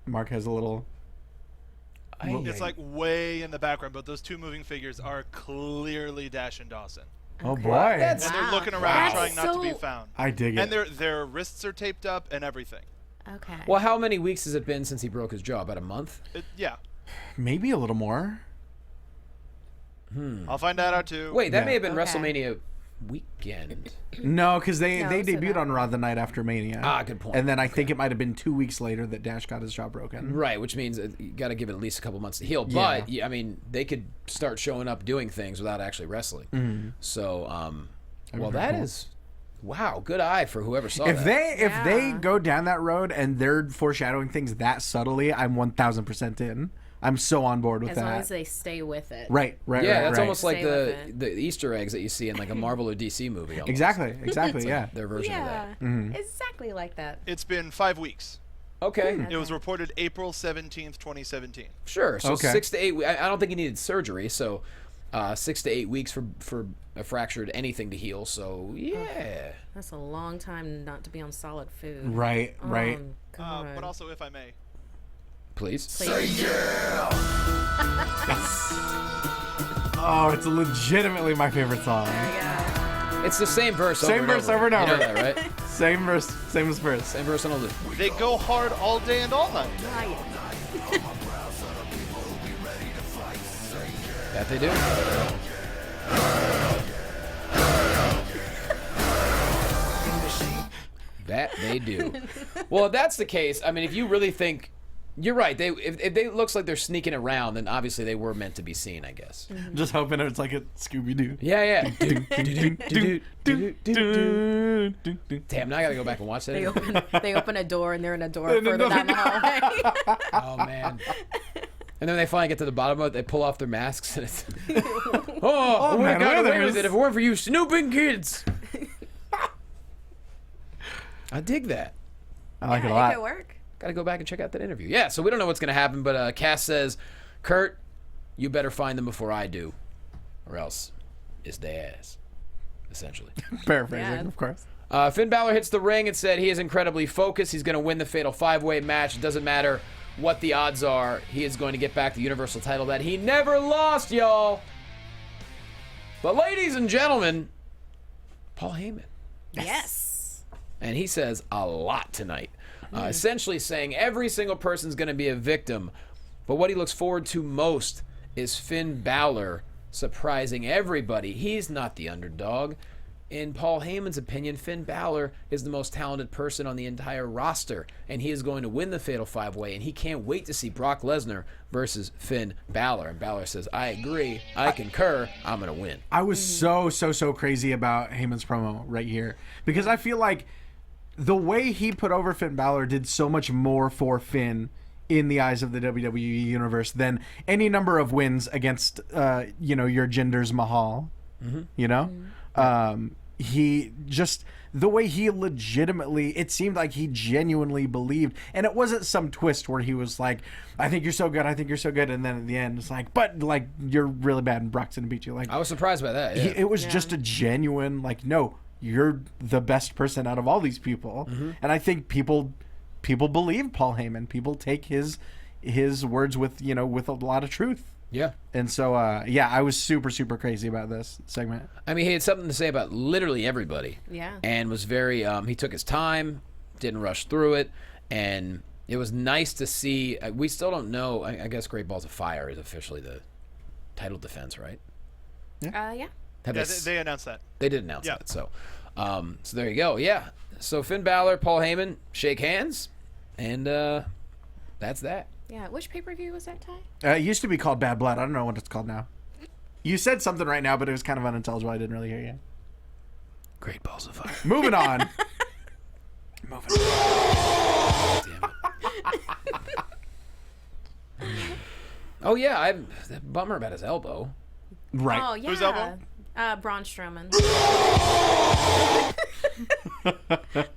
[SPEAKER 3] Mark has a little.
[SPEAKER 5] It's like way in the background, but those two moving figures are clearly Dash and Dawson.
[SPEAKER 3] Oh boy.
[SPEAKER 5] And they're looking around
[SPEAKER 4] That's
[SPEAKER 5] trying not to be
[SPEAKER 4] so-
[SPEAKER 5] found.
[SPEAKER 3] I dig it.
[SPEAKER 5] And their wrists are taped up and everything.
[SPEAKER 4] Okay.
[SPEAKER 1] Well, how many weeks has it been since he broke his jaw? About a month?
[SPEAKER 5] Yeah.
[SPEAKER 3] Maybe a little more.
[SPEAKER 5] I'll find that out too.
[SPEAKER 1] Wait, that
[SPEAKER 3] Yeah.
[SPEAKER 1] may have been
[SPEAKER 4] Okay.
[SPEAKER 1] WrestleMania weekend.
[SPEAKER 3] No, because they
[SPEAKER 4] No, so
[SPEAKER 3] debuted
[SPEAKER 4] that
[SPEAKER 3] on Raw the night after Mania.
[SPEAKER 1] Ah, good point.
[SPEAKER 3] And then I think it might have been 2 weeks later that Dash got his jaw broken.
[SPEAKER 1] Right, which means you got to give it at least a couple months to heal.
[SPEAKER 3] Yeah.
[SPEAKER 1] But, I mean, they could start showing up doing things without actually wrestling. So, well, that is... Wow, good eye for whoever saw
[SPEAKER 3] If
[SPEAKER 1] that.
[SPEAKER 3] if they go down that road and they're foreshadowing things that subtly, I'm 1000% in. I'm so on board with
[SPEAKER 4] as
[SPEAKER 3] that.
[SPEAKER 4] long as they stay with it.
[SPEAKER 3] Right.
[SPEAKER 1] Yeah, that's
[SPEAKER 3] right.
[SPEAKER 1] almost like
[SPEAKER 4] Stay with
[SPEAKER 1] the Easter eggs that you see in like a Marvel or DC movie. Almost.
[SPEAKER 3] Exactly. Yeah.
[SPEAKER 1] Their version of
[SPEAKER 4] Yeah.
[SPEAKER 1] that.
[SPEAKER 4] Exactly like that.
[SPEAKER 5] It's been 5 weeks.
[SPEAKER 1] Okay,
[SPEAKER 5] It was reported April 17th, 2017.
[SPEAKER 1] sure. So
[SPEAKER 3] Okay.
[SPEAKER 1] 6 to 8 weeks. I don't think he needed surgery, so 6 to 8 weeks for a fractured anything to heal. So, yeah.
[SPEAKER 4] That's a long time not to be on solid food.
[SPEAKER 3] Right.
[SPEAKER 4] God.
[SPEAKER 5] But also, if I may,
[SPEAKER 1] Please.
[SPEAKER 3] Oh, it's legitimately my favorite song.
[SPEAKER 1] It's the same verse
[SPEAKER 3] Same verse over and
[SPEAKER 1] You know
[SPEAKER 3] over.
[SPEAKER 1] that, right?
[SPEAKER 3] Same verse, same as first.
[SPEAKER 1] Same verse on a loop.
[SPEAKER 5] they go hard all day and all night.
[SPEAKER 1] That they do. That they do. Well, if that's the case, I mean, if you really think you're right, if they looks like they're sneaking around, then obviously they were meant to be seen, I guess.
[SPEAKER 3] Just hoping it's like a Scooby Doo.
[SPEAKER 1] Yeah. Damn, now I gotta go back and watch that.
[SPEAKER 4] They open a door and they're in a door further down the hallway.
[SPEAKER 1] Oh man. And then when they finally get to the bottom of it, they pull off their masks and it's oh we
[SPEAKER 3] man,
[SPEAKER 1] got
[SPEAKER 3] look at
[SPEAKER 1] away with
[SPEAKER 3] this.
[SPEAKER 1] it if it weren't for you snooping kids. I dig that.
[SPEAKER 3] I like it a
[SPEAKER 4] It
[SPEAKER 3] lot.
[SPEAKER 4] could work.
[SPEAKER 1] Gotta go back and check out that interview. Yeah, so we don't know what's gonna happen, but Cass says, Kurt, you better find them before I do, or else it's their ass, essentially.
[SPEAKER 3] Paraphrasing,
[SPEAKER 4] Yeah.
[SPEAKER 3] of course.
[SPEAKER 1] Finn Balor hits the ring and said he is incredibly focused. He's going to win the Fatal 5-Way match. It doesn't matter what the odds are. He is going to get back the Universal title that he never lost, y'all. But ladies and gentlemen, Paul Heyman.
[SPEAKER 4] Yes.
[SPEAKER 1] And he says a lot tonight. Essentially saying every single person's going to be a victim. But what he looks forward to most is Finn Balor surprising everybody. He's not the underdog. In Paul Heyman's opinion, Finn Balor is the most talented person on the entire roster, and he is going to win the Fatal 5-Way, and he can't wait to see Brock Lesnar versus Finn Balor. And Balor says, I agree, I concur, I'm going to win.
[SPEAKER 3] I was so crazy about Heyman's promo right here because I feel like the way he put over Finn Balor did so much more for Finn in the eyes of the WWE universe than any number of wins against, your Jinder's Mahal. You know, he just the way he legitimately, it seemed like he genuinely believed, and it wasn't some twist where he was like, "I think you're so good, I think you're so good," and then at the end it's like, "But like you're really bad, and Brock's gonna beat you." Like
[SPEAKER 1] I was surprised by that. Yeah.
[SPEAKER 3] It was just a genuine like, "No, you're the best person out of all these people," and I think people believe Paul Heyman. People take his words with a lot of truth.
[SPEAKER 1] Yeah.
[SPEAKER 3] And so, I was super, super crazy about this segment.
[SPEAKER 1] I mean, he had something to say about literally everybody.
[SPEAKER 4] Yeah.
[SPEAKER 1] And was very, he took his time, didn't rush through it, and it was nice to see. We still don't know. I guess Great Balls of Fire is officially the title defense, right?
[SPEAKER 4] Yeah.
[SPEAKER 5] They announced that.
[SPEAKER 1] They did announce that. So there you go. Yeah. So Finn Balor, Paul Heyman, shake hands, and that's that.
[SPEAKER 4] Yeah. Which pay-per-view was that, Ty?
[SPEAKER 3] It used to be called Bad Blood. I don't know what it's called now. You said something right now, but it was kind of unintelligible. I didn't really hear you.
[SPEAKER 1] Great Balls of Fire.
[SPEAKER 3] Moving on.
[SPEAKER 1] Damn it. Oh yeah, I'm bummer about his elbow.
[SPEAKER 3] Right.
[SPEAKER 4] Oh yeah.
[SPEAKER 5] Whose elbow?
[SPEAKER 4] Braun Strowman.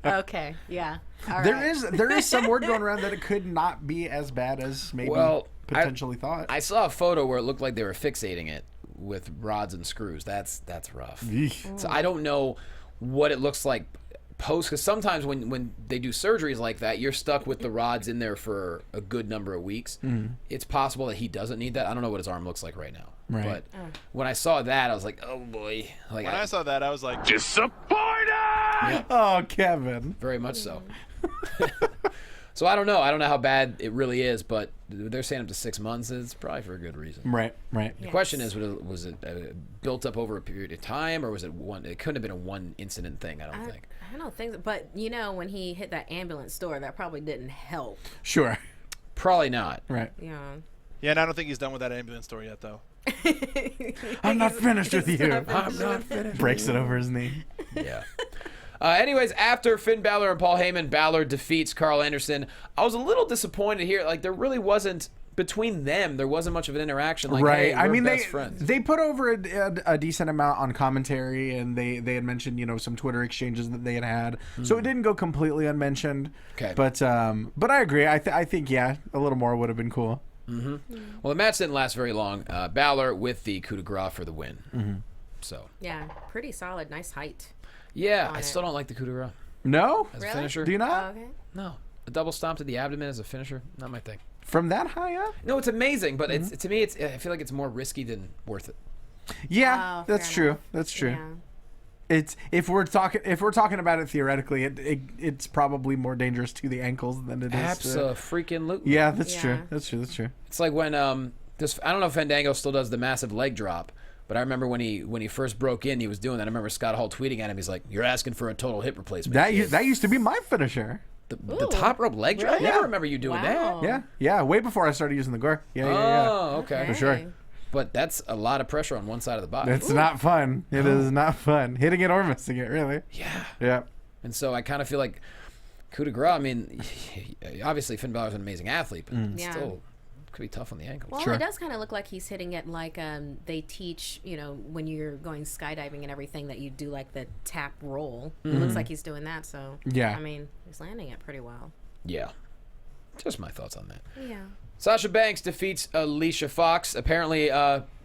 [SPEAKER 4] Okay. Yeah. All right.
[SPEAKER 3] There is some word going around that it could not be as bad as maybe potentially thought.
[SPEAKER 1] I saw a photo where it looked like they were fixating it with rods and screws. That's rough. So I don't know what it looks like post, because sometimes when they do surgeries like that, you're stuck with the rods in there for a good number of weeks. It's possible that he doesn't need that. I don't know what his arm looks like right now.
[SPEAKER 3] Right.
[SPEAKER 1] But when I saw that, I was like, oh boy. Like
[SPEAKER 5] When I saw that, I was like,
[SPEAKER 6] Disappointed!
[SPEAKER 3] Oh, Kevin.
[SPEAKER 1] very much so. So I don't know. I don't know how bad it really is, but they're saying up to 6 months. It's probably for a good reason.
[SPEAKER 3] Right.
[SPEAKER 1] The question is, was it built up over a period of time, or was it one? It couldn't have been a one incident thing. I don't think.
[SPEAKER 4] I don't think so. But when he hit that ambulance door, that probably didn't help.
[SPEAKER 3] Sure.
[SPEAKER 1] Probably not.
[SPEAKER 3] Right.
[SPEAKER 4] Yeah.
[SPEAKER 5] yeah, and I don't think he's done with that ambulance story yet, though.
[SPEAKER 3] I'm not finished with you.
[SPEAKER 1] I'm not finished.
[SPEAKER 3] Breaks it over his knee.
[SPEAKER 1] Yeah. Anyways, after Finn Balor and Paul Heyman, Balor defeats Carl Anderson. I was a little disappointed here. Like, there really wasn't, between them, there wasn't much of an interaction. Like,
[SPEAKER 3] right.
[SPEAKER 1] Hey,
[SPEAKER 3] I mean,
[SPEAKER 1] best friends.
[SPEAKER 3] they put over a decent amount on commentary, and they had mentioned, some Twitter exchanges that they had. So it didn't go completely unmentioned.
[SPEAKER 1] Okay.
[SPEAKER 3] But I agree. I think, a little more would have been cool.
[SPEAKER 1] Well, the match didn't last very long. Balor with the coup de grace for the win. So.
[SPEAKER 4] Yeah. Pretty solid. Nice height.
[SPEAKER 1] Yeah,
[SPEAKER 4] on
[SPEAKER 1] I
[SPEAKER 4] it.
[SPEAKER 1] still don't like the coup de grace
[SPEAKER 3] No?
[SPEAKER 1] as
[SPEAKER 4] Really?
[SPEAKER 1] a finisher.
[SPEAKER 3] Do you not?
[SPEAKER 4] Oh, okay.
[SPEAKER 1] No. A double stomp to the abdomen as a finisher, not my thing.
[SPEAKER 3] From that high up?
[SPEAKER 1] No, it's amazing, but it's to me, I feel like it's more risky than worth it.
[SPEAKER 3] Yeah,
[SPEAKER 4] Oh,
[SPEAKER 3] that's
[SPEAKER 4] fair
[SPEAKER 3] true.
[SPEAKER 4] enough.
[SPEAKER 3] That's true.
[SPEAKER 4] Yeah.
[SPEAKER 3] It's if we're talking about it theoretically, it's probably more dangerous to the ankles than it is.
[SPEAKER 1] Abso-freaking-lutely.
[SPEAKER 3] Yeah, that's true.
[SPEAKER 4] Yeah.
[SPEAKER 3] That's true. That's true.
[SPEAKER 1] It's like when I don't know if Fandango still does the massive leg drop, but I remember when he first broke in, he was doing that. I remember Scott Hall tweeting at him. He's like, "You're asking for a total hip replacement."
[SPEAKER 3] That
[SPEAKER 1] kid."
[SPEAKER 3] that used to be my finisher.
[SPEAKER 1] the top rope leg drop.
[SPEAKER 4] really?
[SPEAKER 1] I never remember you doing
[SPEAKER 4] Wow.
[SPEAKER 1] that.
[SPEAKER 3] Yeah. Way before I started using the gore. Yeah.
[SPEAKER 1] Oh, okay.
[SPEAKER 3] For sure.
[SPEAKER 4] Hey.
[SPEAKER 1] But that's a lot of pressure on one side of the body.
[SPEAKER 3] It's not fun. It is not fun. Hitting it or missing it, really.
[SPEAKER 1] Yeah.
[SPEAKER 3] Yeah.
[SPEAKER 1] And so I kind of feel like coup de grace. I mean, obviously Finn Balor's an amazing athlete, but
[SPEAKER 4] Yeah.
[SPEAKER 1] still could be tough on the ankles.
[SPEAKER 4] Well,
[SPEAKER 3] Sure.
[SPEAKER 4] it does kind of look like he's hitting it like they teach, when you're going skydiving and everything, that you do like the tap roll. It looks like he's doing that. So
[SPEAKER 3] Yeah.
[SPEAKER 4] I mean, he's landing it pretty well.
[SPEAKER 1] Yeah. Just my thoughts on that.
[SPEAKER 4] Yeah.
[SPEAKER 1] Sasha Banks defeats Alicia Fox. Apparently,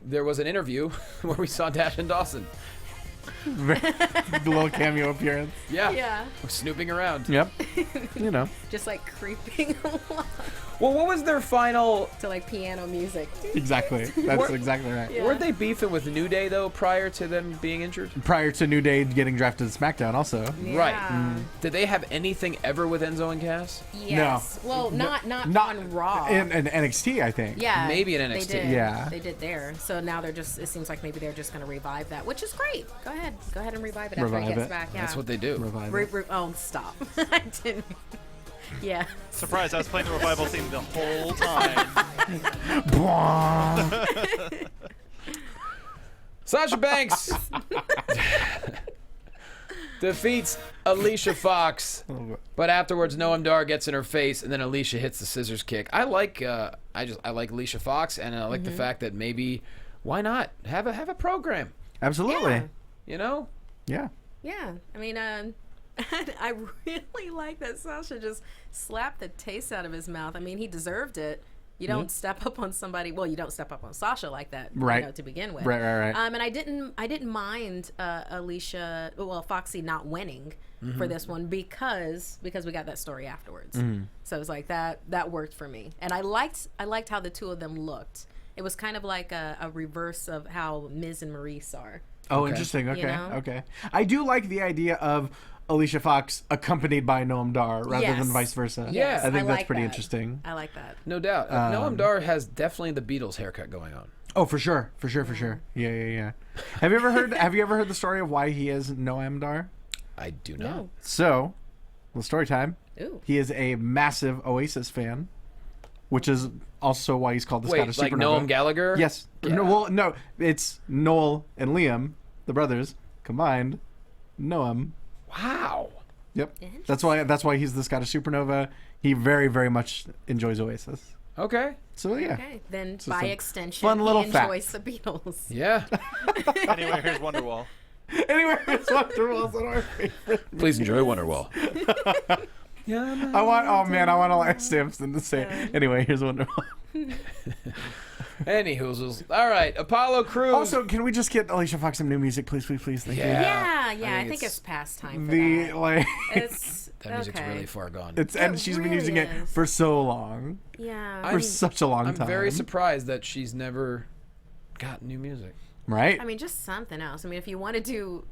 [SPEAKER 1] there was an interview where we saw Dash and Dawson.
[SPEAKER 3] The little cameo appearance.
[SPEAKER 1] Yeah.
[SPEAKER 4] Yeah.
[SPEAKER 1] Snooping around.
[SPEAKER 3] Yep.
[SPEAKER 4] Just like creeping along
[SPEAKER 1] Well, what was their final...
[SPEAKER 4] to like piano music.
[SPEAKER 3] Exactly. That's exactly right.
[SPEAKER 4] Yeah.
[SPEAKER 1] Weren't they beefing with New Day, though, prior to them being injured?
[SPEAKER 3] Prior to New Day getting drafted to SmackDown, also.
[SPEAKER 1] Right.
[SPEAKER 4] Yeah.
[SPEAKER 1] Did they have anything ever with Enzo and Cass?
[SPEAKER 4] Yes. Well, not on Raw.
[SPEAKER 3] In NXT, I think.
[SPEAKER 4] Yeah.
[SPEAKER 1] Maybe in
[SPEAKER 4] They
[SPEAKER 1] NXT.
[SPEAKER 4] did.
[SPEAKER 3] Yeah.
[SPEAKER 4] They did there. So now it seems like maybe they're just going to revive that, which is great. Go ahead and revive it after
[SPEAKER 3] Revive
[SPEAKER 4] he gets
[SPEAKER 3] it.
[SPEAKER 4] back. Yeah.
[SPEAKER 1] That's what they do.
[SPEAKER 3] Revive it.
[SPEAKER 4] Oh, stop. I didn't. Yeah.
[SPEAKER 5] Surprise, I was playing the revival theme the whole time.
[SPEAKER 1] Sasha Banks defeats Alicia Fox. But afterwards, Noam Dar gets in her face, and then Alicia hits the scissors kick. I like Alicia Fox, and I like the fact that maybe why not have a program?
[SPEAKER 3] Absolutely.
[SPEAKER 4] Yeah.
[SPEAKER 1] You know?
[SPEAKER 3] Yeah.
[SPEAKER 4] Yeah, I mean, I really like that Sasha just slapped the taste out of his mouth. I mean, he deserved it. You don't step up on somebody. Well, you don't step up on Sasha like that,
[SPEAKER 3] Right.
[SPEAKER 4] you know, to begin with.
[SPEAKER 3] Right.
[SPEAKER 4] And I didn't mind Alicia, well, Foxy not winning for this one because we got that story afterwards. So it was like that worked for me, and I liked how the two of them looked. It was kind of like a reverse of how Miz and Maurice are.
[SPEAKER 3] Oh, interesting. Okay.
[SPEAKER 4] You know?
[SPEAKER 3] Okay. I do like the idea of Alicia Fox accompanied by Noam Dar rather
[SPEAKER 4] Yes.
[SPEAKER 3] than vice versa.
[SPEAKER 1] Yes,
[SPEAKER 3] I think
[SPEAKER 4] I
[SPEAKER 3] that's
[SPEAKER 4] like
[SPEAKER 3] pretty
[SPEAKER 4] that.
[SPEAKER 3] interesting.
[SPEAKER 4] I like that.
[SPEAKER 1] No doubt. Noam Dar has definitely the Beatles haircut going on.
[SPEAKER 3] Oh, for sure. Yeah. Have you ever heard the story of why he is Noam Dar?
[SPEAKER 1] I do not.
[SPEAKER 4] No.
[SPEAKER 3] So, well, story time.
[SPEAKER 4] Ooh.
[SPEAKER 3] He is a massive Oasis fan, which is also why he's called the
[SPEAKER 1] Wait,
[SPEAKER 3] Scottish
[SPEAKER 1] like
[SPEAKER 3] Supernova.
[SPEAKER 1] Noam Gallagher?
[SPEAKER 3] Yes.
[SPEAKER 1] Yeah.
[SPEAKER 3] No, it's Noel and Liam, the brothers, combined. Noam.
[SPEAKER 1] Wow.
[SPEAKER 3] Yep. That's why he's the Scottish Supernova. He very, very much enjoys Oasis.
[SPEAKER 1] Okay.
[SPEAKER 3] So yeah.
[SPEAKER 4] Okay, then
[SPEAKER 3] Just
[SPEAKER 4] by
[SPEAKER 3] a
[SPEAKER 4] extension,
[SPEAKER 3] fun little
[SPEAKER 4] he
[SPEAKER 3] fact.
[SPEAKER 4] enjoys the Beatles.
[SPEAKER 1] Yeah.
[SPEAKER 5] Anyway, here's Wonderwall.
[SPEAKER 3] Anyway, it's Wonderwall's our favorite.
[SPEAKER 1] Please enjoy Wonderwall.
[SPEAKER 3] I want Elias Samson to say it. Anyway, here's Wonderwall.
[SPEAKER 1] Any hoozles. All right, Apollo Crews.
[SPEAKER 3] Also, can we just get Alicia Fox some new music, please? Thank
[SPEAKER 1] Yeah.
[SPEAKER 3] you.
[SPEAKER 4] Yeah, I think it's past time for
[SPEAKER 3] The
[SPEAKER 4] that.
[SPEAKER 3] like,
[SPEAKER 4] It's
[SPEAKER 1] that music's
[SPEAKER 4] okay.
[SPEAKER 1] really far gone.
[SPEAKER 3] and she's been using it
[SPEAKER 4] is.
[SPEAKER 3] for so long,
[SPEAKER 4] Yeah.
[SPEAKER 3] for such a long
[SPEAKER 1] I'm
[SPEAKER 3] time.
[SPEAKER 1] very surprised that she's never got new music.
[SPEAKER 3] Right?
[SPEAKER 4] I mean, just something else. I mean, if you want to do,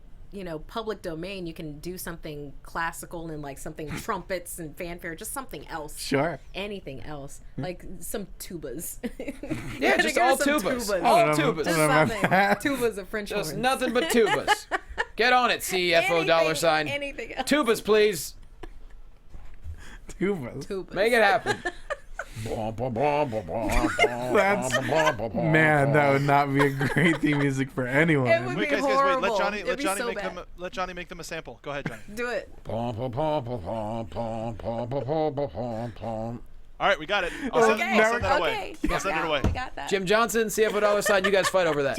[SPEAKER 4] public domain, you can do something classical and like something trumpets and fanfare, just something else.
[SPEAKER 3] Sure.
[SPEAKER 4] Anything else, like some tubas.
[SPEAKER 1] Yeah, just all tubas. All
[SPEAKER 3] I don't know.
[SPEAKER 1] tubas.
[SPEAKER 4] Just
[SPEAKER 3] I don't know.
[SPEAKER 4] something. Tubas of French
[SPEAKER 1] Just
[SPEAKER 4] horns.
[SPEAKER 1] nothing but tubas. Get on it, CFO dollar sign.
[SPEAKER 4] Anything else.
[SPEAKER 1] Tubas, please.
[SPEAKER 3] Tubas.
[SPEAKER 4] Tubas.
[SPEAKER 1] Make it happen.
[SPEAKER 3] Man, that would not be a great theme music for anyone.
[SPEAKER 4] It would
[SPEAKER 5] Wait,
[SPEAKER 4] be
[SPEAKER 5] guys, wait.
[SPEAKER 4] horrible.
[SPEAKER 5] Let
[SPEAKER 4] It'd be
[SPEAKER 5] Johnny
[SPEAKER 4] so
[SPEAKER 5] make
[SPEAKER 4] bad.
[SPEAKER 5] them. Let Johnny make them a sample. Go ahead, Johnny.
[SPEAKER 4] Do it.
[SPEAKER 5] All right, we got it. I'll send that away. I'll send it away.
[SPEAKER 4] We got that.
[SPEAKER 1] Jim Johnson, CFO dollar sign. You guys fight over that.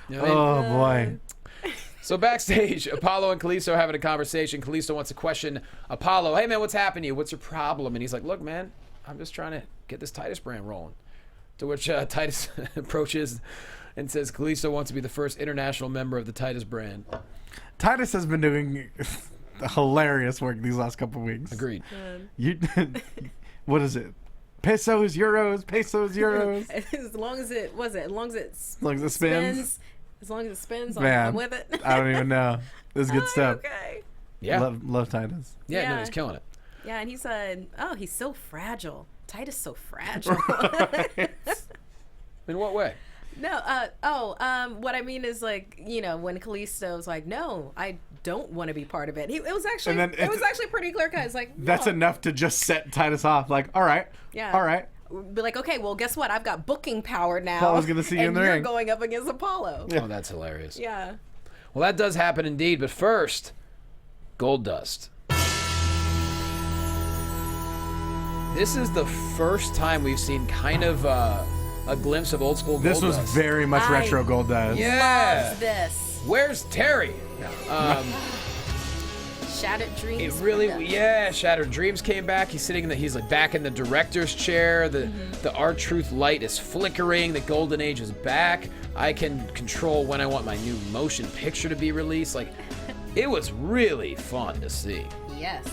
[SPEAKER 1] You know what I mean?
[SPEAKER 3] Oh boy.
[SPEAKER 1] So backstage, Apollo and Kalisto are having a conversation. Kalisto wants to question Apollo. Hey, man, what's happened to you? What's your problem? And he's like, look, man, I'm just trying to get this Titus brand rolling. To which Titus approaches and says Kalisto wants to be the first international member of the Titus brand.
[SPEAKER 3] Titus has been doing hilarious work these last couple of weeks.
[SPEAKER 1] Agreed.
[SPEAKER 3] You, what is it? Pesos, euros.
[SPEAKER 4] As long as it
[SPEAKER 3] As long as it spins.
[SPEAKER 4] As long as it spins,
[SPEAKER 3] Man,
[SPEAKER 4] I'm with it.
[SPEAKER 3] I don't even know. This is good stuff.
[SPEAKER 4] Okay.
[SPEAKER 1] Yeah.
[SPEAKER 3] Love Titus.
[SPEAKER 1] Yeah, no,
[SPEAKER 4] Yeah.
[SPEAKER 1] he's killing it.
[SPEAKER 4] Yeah, and he said, "Oh, he's so fragile. Titus so fragile."
[SPEAKER 1] In what way?
[SPEAKER 4] No, what I mean is like, when Kalisto's like, "No, I don't want to be part of it." It was actually
[SPEAKER 3] And then
[SPEAKER 4] pretty clear cut. It's like,
[SPEAKER 3] That's
[SPEAKER 4] no.
[SPEAKER 3] enough to just set Titus off. Like, all right.
[SPEAKER 4] Yeah.
[SPEAKER 3] All right.
[SPEAKER 4] Be like, okay, well, guess what? I've got booking power now.
[SPEAKER 3] Apollo's gonna see you in
[SPEAKER 4] and
[SPEAKER 3] the
[SPEAKER 4] you're
[SPEAKER 3] ring.
[SPEAKER 4] going up against Apollo.
[SPEAKER 3] Yeah.
[SPEAKER 1] Oh, that's hilarious.
[SPEAKER 4] Yeah.
[SPEAKER 1] Well, that does happen indeed. But first, Goldust. This is the first time we've seen kind of a glimpse of old school Goldust.
[SPEAKER 3] This was very much
[SPEAKER 4] I
[SPEAKER 3] retro Goldust.
[SPEAKER 1] Yeah.
[SPEAKER 4] Loves this.
[SPEAKER 1] Where's Terry?
[SPEAKER 4] Shattered
[SPEAKER 1] It
[SPEAKER 4] Dreams.
[SPEAKER 1] really,
[SPEAKER 4] Freedom.
[SPEAKER 1] yeah. Shattered Dreams came back. He's sitting in he's like back in the director's chair. The R-Truth light is flickering. The golden age is back. I can control when I want my new motion picture to be released. Like, it was really fun to see.
[SPEAKER 4] Yes.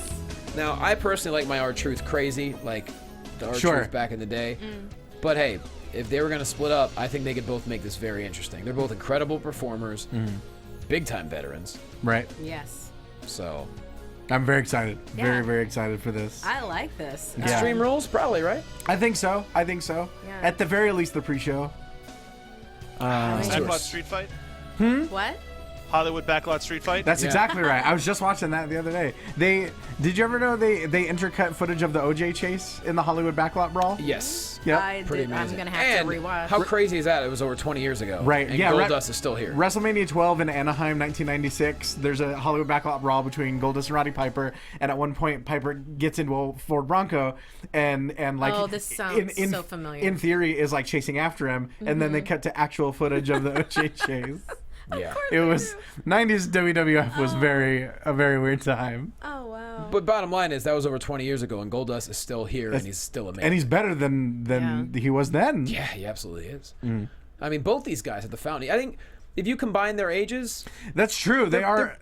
[SPEAKER 1] Now, I personally like my R-Truth crazy, like the R-Truth
[SPEAKER 3] Sure.
[SPEAKER 1] back in the day. But hey, if they were going to split up, I think they could both make this very interesting. They're both incredible performers, big-time veterans.
[SPEAKER 3] Right.
[SPEAKER 4] Yes.
[SPEAKER 1] So,
[SPEAKER 3] I'm very excited.
[SPEAKER 4] Yeah.
[SPEAKER 3] Very, very excited for this.
[SPEAKER 4] I like this.
[SPEAKER 3] Yeah.
[SPEAKER 1] Extreme Rules, probably, right?
[SPEAKER 3] I think so.
[SPEAKER 4] Yeah.
[SPEAKER 3] At the very least, the pre-show.
[SPEAKER 1] Let's do
[SPEAKER 5] I'd
[SPEAKER 1] a-
[SPEAKER 5] watch Street Fight.
[SPEAKER 4] What?
[SPEAKER 5] Hollywood backlot street fight.
[SPEAKER 3] That's exactly right. I was just watching that the other day. Did you ever know they intercut footage of the OJ chase in the Hollywood backlot brawl?
[SPEAKER 1] Yes.
[SPEAKER 3] Yep.
[SPEAKER 1] Pretty
[SPEAKER 4] I'm
[SPEAKER 1] amazing.
[SPEAKER 4] gonna have to rewatch.
[SPEAKER 1] How crazy is that? It was over 20 years ago.
[SPEAKER 3] Right.
[SPEAKER 1] And
[SPEAKER 3] Yeah.
[SPEAKER 1] Goldust is still here.
[SPEAKER 3] WrestleMania 12 in Anaheim, 1996. There's a Hollywood backlot brawl between Goldust and Roddy Piper, and at one point Piper gets into a Ford Bronco, and like
[SPEAKER 4] Oh, this sounds so familiar.
[SPEAKER 3] In theory, is like chasing after him, and then they cut to actual footage of the OJ chase.
[SPEAKER 1] Yeah.
[SPEAKER 3] It was 90s WWF was a very weird time.
[SPEAKER 4] Oh wow.
[SPEAKER 1] But bottom line is that was over 20 years ago, and Goldust is still here, and he's still amazing.
[SPEAKER 3] And he's better than he was then.
[SPEAKER 1] Yeah, he absolutely is. I mean, both these guys at the fountain. I think if you combine their ages,
[SPEAKER 3] That's true. They are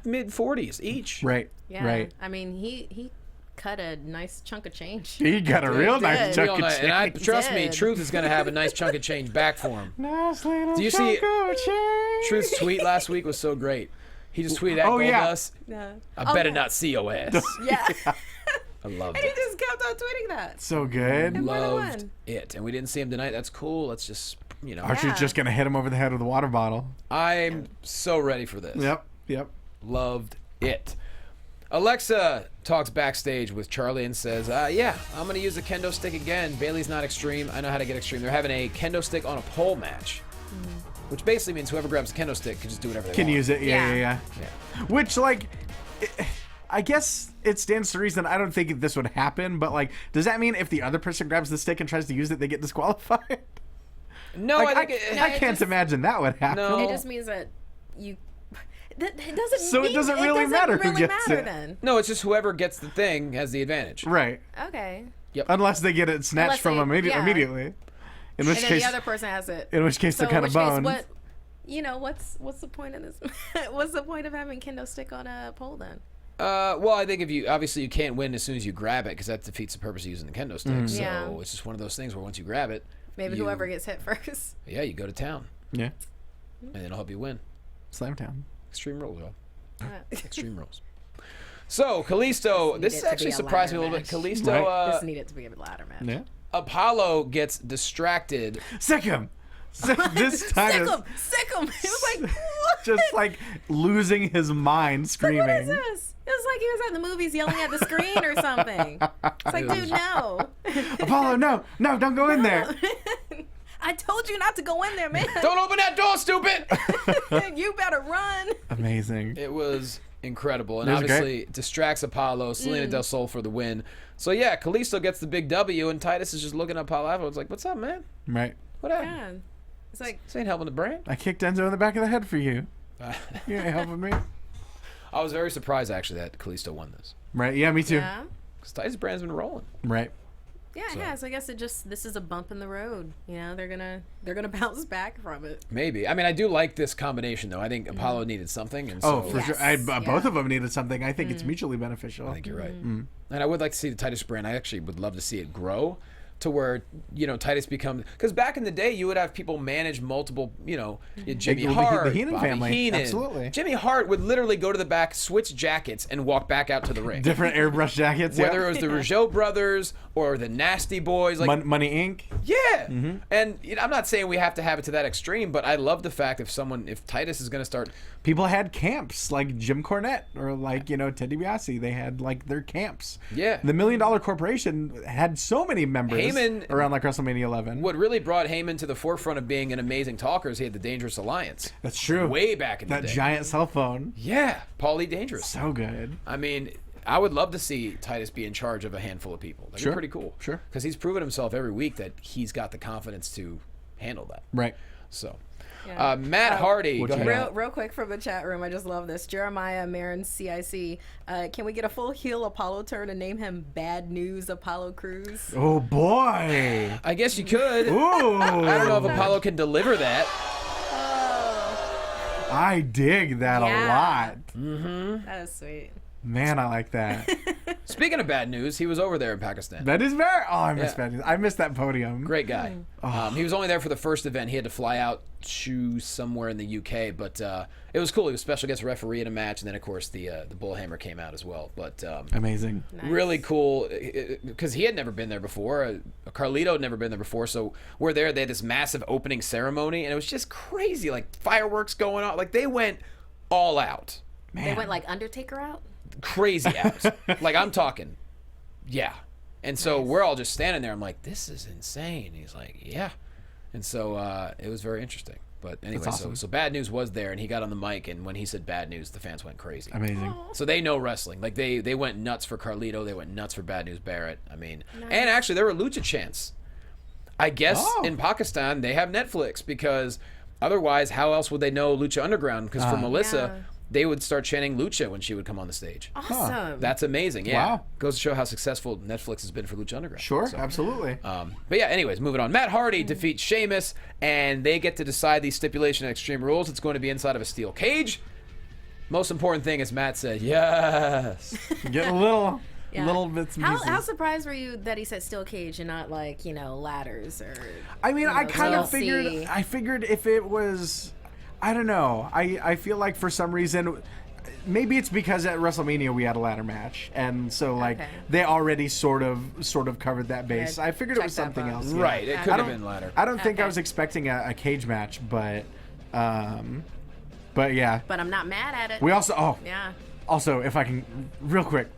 [SPEAKER 1] mid 40s each.
[SPEAKER 3] right.
[SPEAKER 4] Yeah.
[SPEAKER 3] Right.
[SPEAKER 4] I mean, he cut a nice chunk of change.
[SPEAKER 3] He got a real nice
[SPEAKER 1] Real
[SPEAKER 3] chunk of
[SPEAKER 1] nice. And I
[SPEAKER 3] change.
[SPEAKER 1] trust me,
[SPEAKER 4] did.
[SPEAKER 1] Truth is going to have a nice chunk of change back for him.
[SPEAKER 3] Nice little
[SPEAKER 1] Do you see
[SPEAKER 3] chunk of change.
[SPEAKER 1] Truth's tweet last week was so great. He just tweeted at
[SPEAKER 3] Oh, yeah.
[SPEAKER 1] Goldust,
[SPEAKER 4] Yeah.
[SPEAKER 1] I better not see your ass.
[SPEAKER 4] Yeah.
[SPEAKER 1] I loved
[SPEAKER 4] And he
[SPEAKER 1] it.
[SPEAKER 4] just kept on tweeting that.
[SPEAKER 3] So good.
[SPEAKER 4] And
[SPEAKER 1] Loved
[SPEAKER 4] one.
[SPEAKER 1] it. And we didn't see him tonight. That's cool. Let's just,
[SPEAKER 3] Archer's
[SPEAKER 4] Yeah.
[SPEAKER 3] just gonna hit him over the head with a water bottle.
[SPEAKER 1] I'm so ready for this.
[SPEAKER 3] Yep.
[SPEAKER 1] Loved it. Alexa talks backstage with Charlie and says, yeah, I'm going to use the kendo stick again. Bailey's not extreme. I know how to get extreme. They're having a kendo stick on a pole match, which basically means whoever grabs the kendo stick can just do whatever they
[SPEAKER 3] Can
[SPEAKER 1] want.
[SPEAKER 3] use it. Yeah.
[SPEAKER 1] Yeah.
[SPEAKER 3] Which, like, I guess it stands to reason. I don't think this would happen, but like, does that mean if the other person grabs the stick and tries to use it, they get disqualified?
[SPEAKER 1] No,
[SPEAKER 3] Like,
[SPEAKER 1] I think
[SPEAKER 3] I can't imagine that would happen.
[SPEAKER 1] No.
[SPEAKER 4] It just means that you. It doesn't.
[SPEAKER 3] So it doesn't really matter who gets it.
[SPEAKER 4] Then.
[SPEAKER 1] No, it's just whoever gets the thing has the advantage.
[SPEAKER 3] Right.
[SPEAKER 4] Okay.
[SPEAKER 3] Unless they get it snatched from them immediately. In which
[SPEAKER 4] And then
[SPEAKER 3] case,
[SPEAKER 4] the other person has it.
[SPEAKER 3] in which case they're kind of boned.
[SPEAKER 4] What's the point of this? What's the point of having kendo stick on a pole then?
[SPEAKER 1] Well, I think if you obviously you can't win as soon as you grab it because that defeats the purpose of using the kendo stick. So
[SPEAKER 4] Yeah.
[SPEAKER 1] it's just one of those things where once you grab it,
[SPEAKER 4] Maybe whoever gets hit first.
[SPEAKER 1] yeah, you go to town
[SPEAKER 3] Yeah.
[SPEAKER 1] and it'll help you win.
[SPEAKER 3] Slam town.
[SPEAKER 1] Extreme rules, y'all.
[SPEAKER 4] Uh,
[SPEAKER 1] Extreme rules. So Kalisto,
[SPEAKER 4] This
[SPEAKER 1] this
[SPEAKER 4] needed to
[SPEAKER 1] actually
[SPEAKER 4] be a
[SPEAKER 1] surprised me a
[SPEAKER 4] ladder
[SPEAKER 1] little bit.
[SPEAKER 4] match.
[SPEAKER 1] Kalisto,
[SPEAKER 4] this needed to be a ladder match.
[SPEAKER 3] Yeah.
[SPEAKER 1] Apollo gets distracted.
[SPEAKER 3] Sick him. This time
[SPEAKER 4] Sick him. It was like, what?
[SPEAKER 3] just like losing his mind, screaming.
[SPEAKER 4] What is this? It was like he was at the movies yelling at the screen or something. It's like, dude, no.
[SPEAKER 3] Apollo, no, don't go in there.
[SPEAKER 4] I told you not to go in there, man.
[SPEAKER 1] Don't open that door, stupid!
[SPEAKER 4] You better run.
[SPEAKER 3] Amazing.
[SPEAKER 1] It was incredible, and
[SPEAKER 3] It was
[SPEAKER 1] obviously distracts Apollo. Selena Del Sol for the win. So yeah, Kalisto gets the big W, and Titus is just looking at Apollo afterwards like, "What's up, man?
[SPEAKER 3] Right.
[SPEAKER 1] What happened?
[SPEAKER 4] Yeah. It's like,
[SPEAKER 1] This ain't helping the brand."
[SPEAKER 3] I kicked Enzo in the back of the head for you. You ain't helping me.
[SPEAKER 1] I was very surprised actually that Kalisto won this
[SPEAKER 3] Right. Yeah, me too.
[SPEAKER 4] yeah.
[SPEAKER 1] because Titus brand's been rolling.
[SPEAKER 3] Right.
[SPEAKER 4] Yeah, yeah. So I guess this is a bump in the road. You know, they're gonna bounce back from it.
[SPEAKER 1] Maybe. I mean, I do like this combination though. I think Apollo needed something, and so
[SPEAKER 3] Oh, for
[SPEAKER 4] Yes,
[SPEAKER 3] sure.
[SPEAKER 4] yeah.
[SPEAKER 3] Both of them needed something. I think it's mutually beneficial.
[SPEAKER 1] I think you're right. And I would like to see the Titus brand. I actually would love to see it grow to where, Titus becomes... Because back in the day, you would have people manage multiple, Jimmy
[SPEAKER 3] The
[SPEAKER 1] Hart,
[SPEAKER 3] Heenan
[SPEAKER 1] Bobby
[SPEAKER 3] family.
[SPEAKER 1] Heenan.
[SPEAKER 3] Absolutely.
[SPEAKER 1] Jimmy Hart would literally go to the back, switch jackets, and walk back out to the ring.
[SPEAKER 3] Different airbrush jackets.
[SPEAKER 1] Whether
[SPEAKER 3] yeah.
[SPEAKER 1] it was the Rougeau brothers or the Nasty Boys. Like,
[SPEAKER 3] Money Inc.
[SPEAKER 1] yeah. And I'm not saying we have to have it to that extreme, but I love the fact if Titus is going to start...
[SPEAKER 3] People had camps like Jim Cornette or like, Ted DiBiase. They had like their camps.
[SPEAKER 1] Yeah.
[SPEAKER 3] The $1 Million Corporation had so many members
[SPEAKER 1] Heyman-
[SPEAKER 3] around like WrestleMania 11.
[SPEAKER 1] What really brought Heyman to the forefront of being an amazing talker is he had the Dangerous Alliance.
[SPEAKER 3] That's true.
[SPEAKER 1] Way back in the
[SPEAKER 3] That
[SPEAKER 1] day.
[SPEAKER 3] giant cell phone.
[SPEAKER 1] Yeah, Paulie Dangerous.
[SPEAKER 3] So good.
[SPEAKER 1] I mean, I would love to see Titus be in charge of a handful of people. That'd
[SPEAKER 3] Sure.
[SPEAKER 1] be pretty cool.
[SPEAKER 3] Sure.
[SPEAKER 1] Because he's proven himself every week that he's got the confidence to handle that.
[SPEAKER 3] Right.
[SPEAKER 1] So,
[SPEAKER 4] Yeah.
[SPEAKER 1] Matt Hardy.
[SPEAKER 3] what
[SPEAKER 1] Go
[SPEAKER 3] you
[SPEAKER 1] ahead.
[SPEAKER 3] got?
[SPEAKER 4] Real quick from the chat room, I just love this. Jeremiah Marin CIC. Can we get a full heel Apollo turn and name him Bad News Apollo Crews?
[SPEAKER 3] Oh boy.
[SPEAKER 1] I guess you could.
[SPEAKER 3] Ooh.
[SPEAKER 1] I don't know if Apollo can deliver that.
[SPEAKER 3] I dig that a
[SPEAKER 4] Yeah.
[SPEAKER 3] lot.
[SPEAKER 4] That is sweet.
[SPEAKER 3] Man, I like that.
[SPEAKER 1] Speaking of bad news, he was over there in Pakistan.
[SPEAKER 3] That is very. Oh, I miss
[SPEAKER 1] Yeah.
[SPEAKER 3] that. I missed that podium.
[SPEAKER 1] Great guy.
[SPEAKER 3] Oh.
[SPEAKER 1] He was only there for the first event. He had to fly out to somewhere in the UK, but it was cool. He was special guest referee in a match, and then of course the Bullhammer came out as well. But
[SPEAKER 3] Amazing.
[SPEAKER 4] Nice.
[SPEAKER 1] really cool because he had never been there before. Carlito had never been there before, so we're there. They had this massive opening ceremony, and it was just crazy, like fireworks going on. Like they went all out.
[SPEAKER 3] Man.
[SPEAKER 4] They went like Undertaker out.
[SPEAKER 1] Crazy out. Like, I'm talking, yeah. And so we're all just standing there. I'm like, this is insane. He's like, yeah. And so it was very interesting. But anyway,
[SPEAKER 3] awesome.
[SPEAKER 1] so Bad News was there, and he got on the mic, and when he said bad news, the fans went crazy.
[SPEAKER 3] Amazing.
[SPEAKER 1] So they know wrestling. Like, they went nuts for Carlito. They went nuts for Bad News Barrett. I mean, and actually, there were Lucha chants. I guess in Pakistan, they have Netflix, because otherwise, how else would they know Lucha Underground? Because for Melissa, they would start chanting Lucha when she would come on the stage.
[SPEAKER 4] Awesome.
[SPEAKER 1] That's amazing. Yeah.
[SPEAKER 3] Wow.
[SPEAKER 1] Goes to show how successful Netflix has been for Lucha Underground.
[SPEAKER 3] Sure,
[SPEAKER 1] So,
[SPEAKER 3] absolutely.
[SPEAKER 1] but yeah, anyways, moving on. Matt Hardy defeats Sheamus, and they get to decide these stipulation and Extreme Rules. It's going to be inside of a steel cage. Most important thing is Matt said, yes.
[SPEAKER 3] Get a little
[SPEAKER 4] Yeah.
[SPEAKER 3] little bits and pieces.
[SPEAKER 4] How surprised were you that he said steel cage and not like, ladders or?
[SPEAKER 3] I mean, I kind of
[SPEAKER 4] TLC?
[SPEAKER 3] figured if it was, I don't know. I feel like for some reason, maybe it's because at WrestleMania we had a ladder match, and so like they already sort of covered that base.
[SPEAKER 4] Yeah,
[SPEAKER 3] I figured it
[SPEAKER 4] check
[SPEAKER 3] was
[SPEAKER 4] that
[SPEAKER 3] something
[SPEAKER 4] box.
[SPEAKER 3] else. yeah.
[SPEAKER 1] Right, it could have been ladder.
[SPEAKER 3] I don't think I was expecting a cage match, but yeah.
[SPEAKER 4] But I'm not mad at it.
[SPEAKER 3] We also
[SPEAKER 4] Yeah.
[SPEAKER 3] Also, if I can real quick,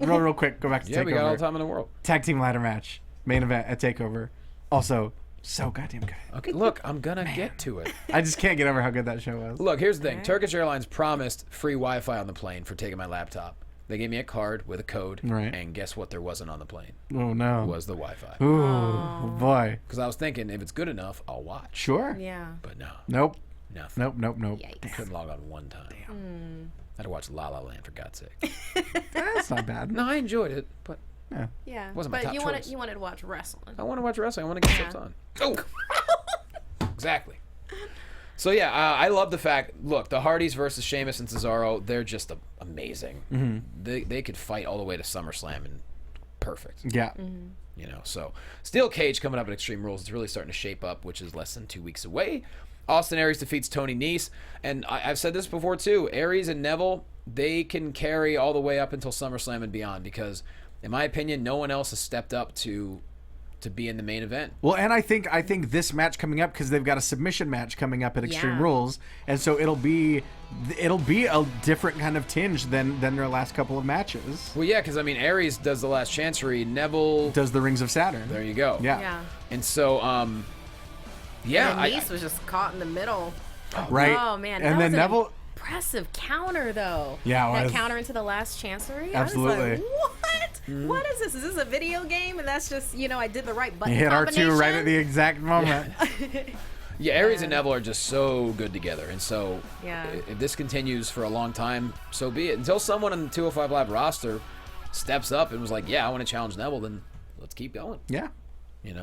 [SPEAKER 3] go back to
[SPEAKER 1] Yeah,
[SPEAKER 3] Takeover.
[SPEAKER 1] we got all the time in the world.
[SPEAKER 3] Tag team ladder match, main event at Takeover. Also, so goddamn good.
[SPEAKER 1] Okay, look, I'm going to get to it.
[SPEAKER 3] I just can't get over how good that show was.
[SPEAKER 1] Look, here's the thing. Turkish Airlines promised free Wi-Fi on the plane for taking my laptop. They gave me a card with a code,
[SPEAKER 3] Right.
[SPEAKER 1] and guess what there wasn't on the plane?
[SPEAKER 3] Oh no.
[SPEAKER 1] Was the Wi-Fi.
[SPEAKER 3] Ooh, boy.
[SPEAKER 1] Because I was thinking, if it's good enough, I'll watch.
[SPEAKER 3] Sure.
[SPEAKER 4] Yeah.
[SPEAKER 1] But no,
[SPEAKER 3] Nope.
[SPEAKER 1] nothing.
[SPEAKER 3] Nope.
[SPEAKER 4] Yikes.
[SPEAKER 1] Couldn't log on one time. I had to watch La La Land, for God's sake.
[SPEAKER 3] That's not bad.
[SPEAKER 1] No, I enjoyed it, but
[SPEAKER 4] Yeah.
[SPEAKER 1] Wasn't my
[SPEAKER 4] but
[SPEAKER 1] top
[SPEAKER 4] you
[SPEAKER 1] choice.
[SPEAKER 4] wanted to watch wrestling.
[SPEAKER 1] I want to watch wrestling. I want to get stuff on. Oh! Exactly. So, yeah, I love the fact, look, the Hardys versus Sheamus and Cesaro, they're just amazing. They could fight all the way to SummerSlam, and perfect.
[SPEAKER 3] Yeah.
[SPEAKER 1] So Steel Cage coming up at Extreme Rules. It's really starting to shape up, which is less than 2 weeks away. Austin Aries defeats Tony Nese. And I've said this before, too. Aries and Neville, they can carry all the way up until SummerSlam and beyond, because, in my opinion, no one else has stepped up to be in the main event.
[SPEAKER 3] Well, and I think this match coming up, because they've got a submission match coming up at Extreme
[SPEAKER 4] Yeah.
[SPEAKER 3] Rules, and so it'll be a different kind of tinge than their last couple of matches.
[SPEAKER 1] Well, yeah, because, I mean, Aries does the last chancery. Neville,
[SPEAKER 3] Does the Rings of Saturn?
[SPEAKER 1] there you go.
[SPEAKER 3] Yeah.
[SPEAKER 4] Yeah.
[SPEAKER 1] And so, yeah.
[SPEAKER 4] And Nese was just caught in the middle.
[SPEAKER 3] Right.
[SPEAKER 4] Oh man.
[SPEAKER 3] And
[SPEAKER 4] that
[SPEAKER 3] then
[SPEAKER 4] was an
[SPEAKER 3] Neville.
[SPEAKER 4] impressive counter though.
[SPEAKER 3] Yeah, it
[SPEAKER 4] that
[SPEAKER 3] was.
[SPEAKER 4] counter into the last chancery.
[SPEAKER 3] Absolutely.
[SPEAKER 4] I was like, what? What is this? Is this a video game? And that's just I did the right button
[SPEAKER 3] He hit R2 right at the
[SPEAKER 4] combination?
[SPEAKER 3] exact moment.
[SPEAKER 1] Yeah, Aries and Neville are just so good together. And so
[SPEAKER 4] Yeah.
[SPEAKER 1] if this continues for a long time, so be it. Until someone on the 205 Live roster steps up and was like, yeah, I want to challenge Neville, then let's keep going.
[SPEAKER 3] Yeah.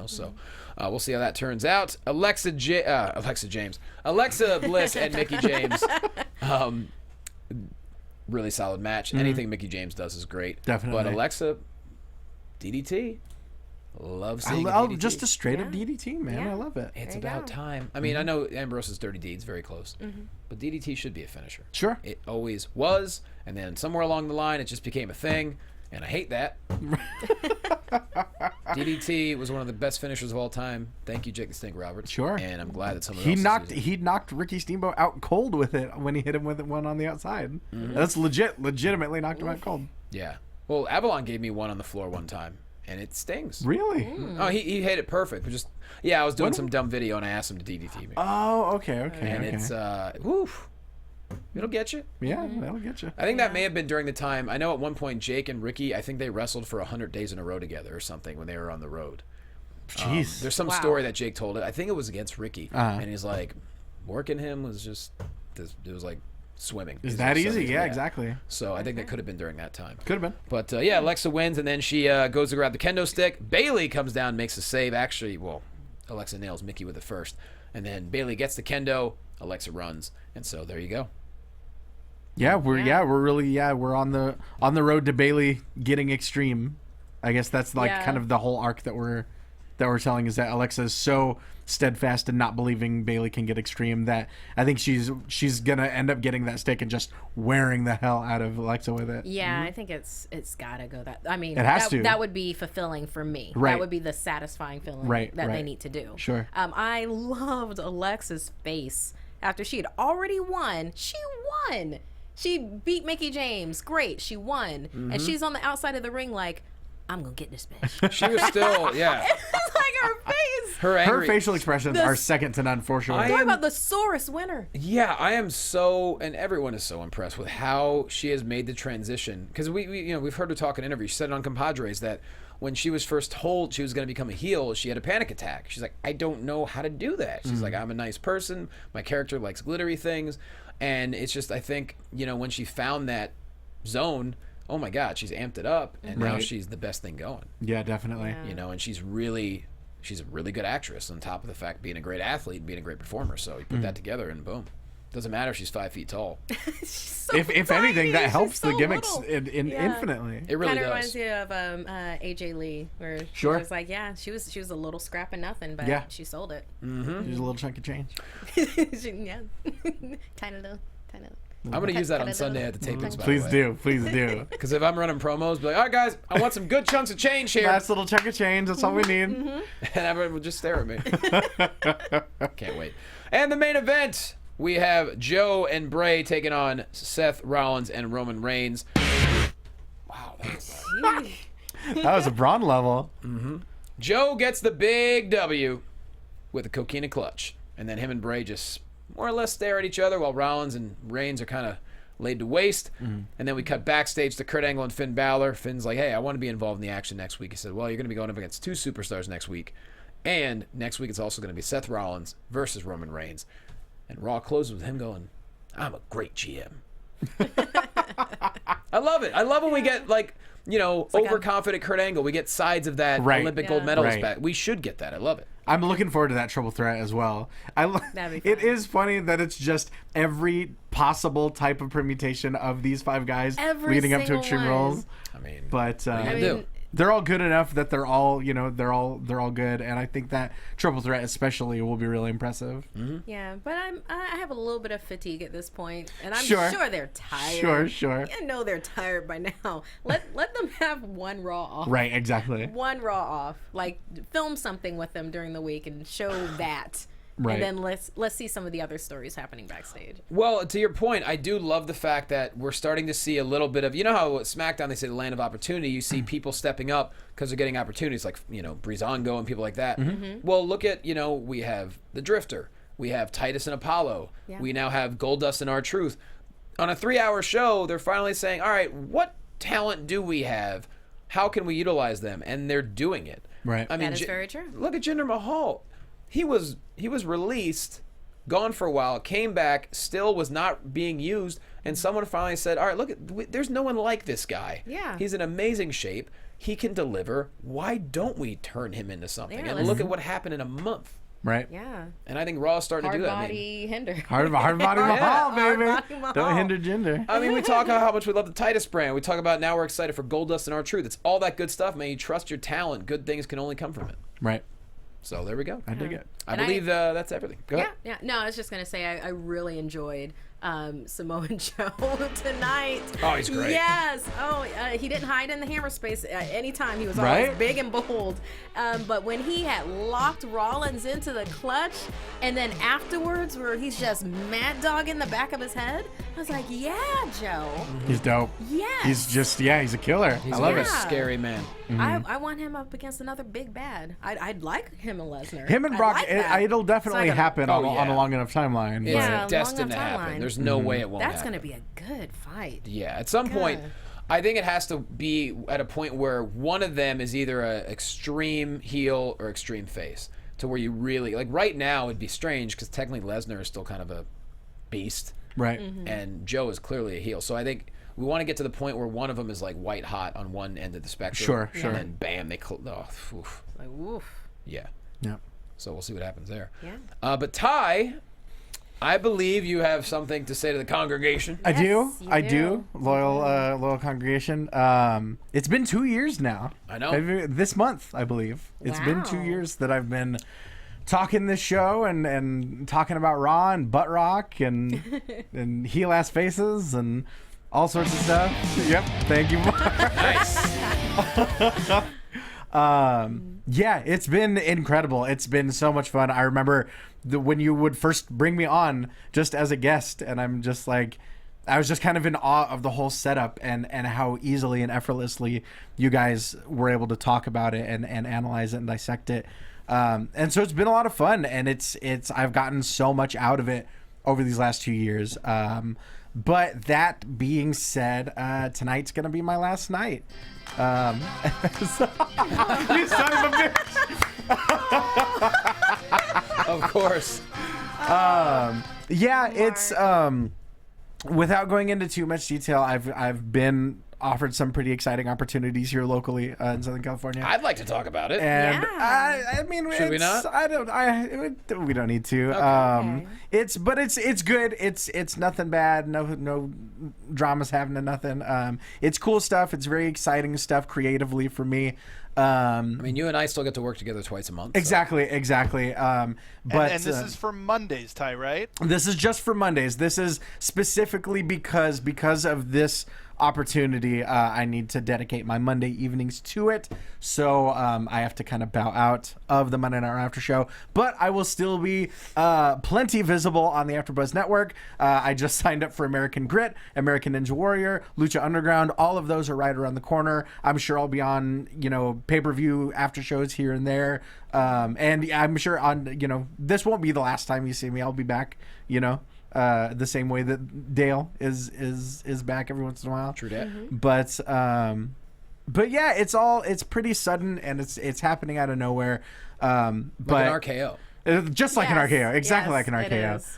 [SPEAKER 1] So we'll see how that turns out. Alexa Bliss and Mickie James. Really solid match. Anything Mickie James does is great.
[SPEAKER 3] Definitely.
[SPEAKER 1] But Alexa, DDT. Love seeing DDT.
[SPEAKER 3] Just a straight up
[SPEAKER 4] Yeah.
[SPEAKER 3] DDT, man.
[SPEAKER 4] Yeah.
[SPEAKER 3] I love it.
[SPEAKER 1] It's
[SPEAKER 4] There you
[SPEAKER 1] about
[SPEAKER 4] go.
[SPEAKER 1] time. I mean, I know Ambrose's Dirty Deeds very close, but DDT should be a finisher.
[SPEAKER 3] Sure.
[SPEAKER 1] It always was, and then somewhere along the line, it just became a thing, and I hate that. DDT was one of the best finishers of all time. Thank you, Jake the Snake Roberts.
[SPEAKER 3] Sure.
[SPEAKER 1] And I'm glad that someone
[SPEAKER 3] He
[SPEAKER 1] else is
[SPEAKER 3] knocked
[SPEAKER 1] using it.
[SPEAKER 3] he knocked Ricky Steamboat out cold with it when he hit him with one on the outside. That's legitimately knocked him out cold.
[SPEAKER 1] Yeah. Well, Avalon gave me one on the floor one time, and it stings.
[SPEAKER 3] Really?
[SPEAKER 1] Oh, he hit it perfect. But I was doing
[SPEAKER 3] What?
[SPEAKER 1] some dumb video, and I asked him to DDT me.
[SPEAKER 3] Oh, okay.
[SPEAKER 1] and it's, woof. It'll get you.
[SPEAKER 3] yeah, that'll get you.
[SPEAKER 1] I think that may have been during the time. I know at one point Jake and Ricky, I think they wrestled for 100 days in a row together or something when they were on the road.
[SPEAKER 3] Jeez.
[SPEAKER 1] There's some
[SPEAKER 4] Wow.
[SPEAKER 1] story that Jake told it. I think it was against Ricky,
[SPEAKER 3] Uh-huh.
[SPEAKER 1] and he's like, working him was just, it was like swimming.
[SPEAKER 3] Is
[SPEAKER 1] It
[SPEAKER 3] that
[SPEAKER 1] was so
[SPEAKER 3] easy?
[SPEAKER 1] easy.
[SPEAKER 3] Yeah, exactly.
[SPEAKER 1] So I think that could have been during that time.
[SPEAKER 3] Could have been.
[SPEAKER 1] But yeah, Alexa wins, and then she goes to grab the kendo stick. Bailey comes down, makes a save. Actually, Alexa nails Mickie with it first, and then Bailey gets the kendo. Alexa runs, and so there you go.
[SPEAKER 3] Yeah, we're on the road to Bailey getting extreme. I guess that's like
[SPEAKER 4] Yeah.
[SPEAKER 3] kind of the whole arc that we're telling, is that Alexa is so steadfast in not believing Bailey can get extreme that I think she's gonna end up getting that stick and just wearing the hell out of Alexa with it.
[SPEAKER 4] Yeah, I think it's gotta go that. I mean,
[SPEAKER 3] It has to.
[SPEAKER 4] That would be fulfilling for me.
[SPEAKER 3] Right.
[SPEAKER 4] That would be the satisfying feeling
[SPEAKER 3] Right,
[SPEAKER 4] that they
[SPEAKER 3] right.
[SPEAKER 4] need to do.
[SPEAKER 3] Sure.
[SPEAKER 4] I loved Alexa's face after she had already won. She won. she beat Mickie James. Great, she won, and she's on the outside of the ring like, I'm gonna get this bitch.
[SPEAKER 1] She was still, yeah.
[SPEAKER 4] It's like her face.
[SPEAKER 3] Her facial expressions are second to none for sure.
[SPEAKER 4] Talk about the sorest winner.
[SPEAKER 1] Yeah, I am so, and everyone is so impressed with how she has made the transition. Because we've heard her talk in interviews. She said it on Compadres that when she was first told she was going to become a heel, she had a panic attack. She's like, I don't know how to do that. She's like, I'm a nice person. My character likes glittery things. And it's just, I think, when she found that zone, oh my God, she's amped it up. And now she's the best thing going.
[SPEAKER 3] Yeah, definitely.
[SPEAKER 1] And she's a really good actress on top of the fact being a great athlete and being a great performer. So you put that together and boom. Doesn't matter if she's 5 feet tall.
[SPEAKER 3] If anything, that helps the gimmicks infinitely.
[SPEAKER 1] It really
[SPEAKER 4] Kind of
[SPEAKER 1] does.
[SPEAKER 4] reminds you of AJ Lee, where she was like, she was a little scrap of nothing, but she sold it.
[SPEAKER 3] Mm-hmm. She's a little chunk of change.
[SPEAKER 4] Tiny little.
[SPEAKER 1] I'm going to use that on Sunday at the tapings, by
[SPEAKER 3] Please
[SPEAKER 1] the way.
[SPEAKER 3] Please do.
[SPEAKER 1] Because if I'm running promos, be like, all right, guys, I want some good chunks of change here.
[SPEAKER 3] Nice little chunk of change. That's all we need.
[SPEAKER 1] And everyone will just stare at me. Can't wait. And the main event, we have Joe and Bray taking on Seth Rollins and Roman Reigns. Wow,
[SPEAKER 3] That was a Braun level.
[SPEAKER 1] Joe gets the big W with a coquina clutch. And then him and Bray just more or less stare at each other while Rollins and Reigns are kind of laid to waste. And then we cut backstage to Kurt Angle and Finn Balor. Finn's like, hey, I want to be involved in the action next week. He said, well, you're going to be going up against 2 superstars next week. And next week it's also going to be Seth Rollins versus Roman Reigns. And Raw closes with him going, I'm a great GM. I love it. I love when we get, overconfident Kurt Angle. We get sides of that Olympic gold medalist back. We should get that. I love it.
[SPEAKER 3] I'm looking forward to that triple threat as well. It is funny that it's just every possible type of permutation of these 5 guys leading up to Extreme Rules.
[SPEAKER 1] I mean,
[SPEAKER 3] but they're all good enough that they're all they're all good, and I think that triple threat especially will be really impressive.
[SPEAKER 4] Yeah, but I have a little bit of fatigue at this point, and I'm
[SPEAKER 3] Sure.
[SPEAKER 4] sure they're tired.
[SPEAKER 3] Sure.
[SPEAKER 4] I know they're tired by now. Let them have one Raw off.
[SPEAKER 3] Right, exactly.
[SPEAKER 4] One Raw off. Like, film something with them during the week and show that.
[SPEAKER 3] Right.
[SPEAKER 4] And then let's see some of the other stories happening backstage.
[SPEAKER 1] well, to your point, I do love the fact that we're starting to see a little bit of, how at SmackDown they say the land of opportunity. You see people stepping up because they're getting opportunities, like Breezango and people like that. Well, look at we have the Drifter, we have Titus and Apollo, we now have Goldust and R-Truth. On a 3-hour show, they're finally saying, all right, what talent do we have? How can we utilize them? And they're doing it.
[SPEAKER 3] Right.
[SPEAKER 1] I mean,
[SPEAKER 4] That is very true.
[SPEAKER 1] Look at Jinder Mahal. He was released, gone for a while, came back, still was not being used, and someone finally said, all right, there's no one like this guy.
[SPEAKER 4] Yeah.
[SPEAKER 1] He's in amazing shape. He can deliver. Why don't we turn him into something?
[SPEAKER 4] Yeah,
[SPEAKER 1] and look at what happened in a month.
[SPEAKER 3] Right.
[SPEAKER 4] Yeah.
[SPEAKER 1] And I think Raw is starting to do that.
[SPEAKER 4] Body hinder.
[SPEAKER 3] Hard body Mahal, baby.
[SPEAKER 4] Hard body Mahal.
[SPEAKER 3] Don't hinder gender.
[SPEAKER 1] I mean, we talk about how much we love the Titus brand. We talk about now we're excited for Goldust and R-Truth. It's all that good stuff, man. You trust your talent. Good things can only come from it.
[SPEAKER 3] Right.
[SPEAKER 1] So there we go.
[SPEAKER 3] I dig it.
[SPEAKER 1] I believe that's everything. Go ahead.
[SPEAKER 4] Yeah. No, I was just gonna say I really enjoyed Samoa Joe tonight.
[SPEAKER 1] Oh, he's great.
[SPEAKER 4] Yes. Oh, he didn't hide in the hammer space at any time. He was
[SPEAKER 3] Right?
[SPEAKER 4] always big and bold. But when he had locked Rollins into the clutch, and then afterwards, where he's just mad dog in the back of his head, I was like, yeah, Joe.
[SPEAKER 3] He's dope.
[SPEAKER 4] Yes.
[SPEAKER 3] He's just he's a killer.
[SPEAKER 1] He's
[SPEAKER 3] I love
[SPEAKER 1] a
[SPEAKER 3] it.
[SPEAKER 1] scary man.
[SPEAKER 4] I want him up against another big bad. I'd like him and Lesnar.
[SPEAKER 3] Him and
[SPEAKER 4] I'd
[SPEAKER 3] Brock,
[SPEAKER 4] like that.
[SPEAKER 3] it'll definitely
[SPEAKER 4] It's not
[SPEAKER 3] happen
[SPEAKER 1] gonna-
[SPEAKER 3] on a long enough timeline.
[SPEAKER 1] It's
[SPEAKER 4] Yeah,
[SPEAKER 1] destined to
[SPEAKER 4] long enough
[SPEAKER 1] happen.
[SPEAKER 4] timeline.
[SPEAKER 1] There's no way it won't
[SPEAKER 4] That's
[SPEAKER 1] happen.
[SPEAKER 4] going to be a good fight.
[SPEAKER 1] Yeah, at some point, I think it has to be at a point where one of them is either a extreme heel or extreme face, to where you really right now it'd be strange because technically Lesnar is still kind of a beast,
[SPEAKER 3] Right.
[SPEAKER 1] and Joe is clearly a heel. So I think we want to get to the point where one of them is like white hot on one end of the spectrum,
[SPEAKER 3] Sure.
[SPEAKER 1] and then bam, they oof.
[SPEAKER 4] Like, woof.
[SPEAKER 1] Yeah.
[SPEAKER 3] Yeah.
[SPEAKER 1] So we'll see what happens there.
[SPEAKER 4] Yeah.
[SPEAKER 1] But Ty, I believe you have something to say to the congregation.
[SPEAKER 3] I do.
[SPEAKER 4] you
[SPEAKER 3] I
[SPEAKER 4] do.
[SPEAKER 3] do. Loyal congregation. It's been 2 years now.
[SPEAKER 1] I know.
[SPEAKER 3] This month, I believe. It's been 2
[SPEAKER 4] Wow.
[SPEAKER 3] years that I've been talking this show and talking about Raw and butt rock and and heel ass faces and all sorts of stuff. Yep. Thank you.
[SPEAKER 1] Nice.
[SPEAKER 3] Yeah, it's been incredible. It's been so much fun. I remember when you would first bring me on just as a guest, and I'm just like, I was just kind of in awe of the whole setup and how easily and effortlessly you guys were able to talk about it and analyze it and dissect it. And so it's been a lot of fun, and I've gotten so much out of it over these last 2 years. But that being said, tonight's going to be my last night. You son of a bitch.
[SPEAKER 1] Of course.
[SPEAKER 3] Yeah, it's without going into too much detail, I've been offered some pretty exciting opportunities here locally in Southern California.
[SPEAKER 1] I'd like to talk about it.
[SPEAKER 3] And
[SPEAKER 4] Yeah.
[SPEAKER 3] I mean,
[SPEAKER 1] Should we not?
[SPEAKER 3] We don't need to.
[SPEAKER 4] Okay.
[SPEAKER 3] It's good. It's nothing bad. No dramas happening. Nothing. It's cool stuff. It's very exciting stuff creatively for me.
[SPEAKER 1] I mean, you and I still get to work together twice a month. So.
[SPEAKER 3] Exactly. But
[SPEAKER 5] and this is for Mondays, Ty, right?
[SPEAKER 3] This is just for Mondays. This is specifically because of this opportunity. I need to dedicate my Monday evenings to it. So I have to kind of bow out of the Monday Night Raw after show. But I will still be plenty visible on the AfterBuzz Network. I just signed up for American Grit, American Ninja Warrior, Lucha Underground. All of those are right around the corner. I'm sure I'll be on, pay-per-view after shows here and there. And I'm sure this won't be the last time you see me. I'll be back, the same way that Dale is back every once in a while.
[SPEAKER 1] True that.
[SPEAKER 3] But yeah, it's pretty sudden, and it's happening out of nowhere.
[SPEAKER 1] Like
[SPEAKER 3] but
[SPEAKER 1] an RKO.
[SPEAKER 3] Just like an
[SPEAKER 4] Yes.
[SPEAKER 3] RKO, exactly
[SPEAKER 4] Yes,
[SPEAKER 3] like an
[SPEAKER 4] it
[SPEAKER 3] RKO.
[SPEAKER 4] is.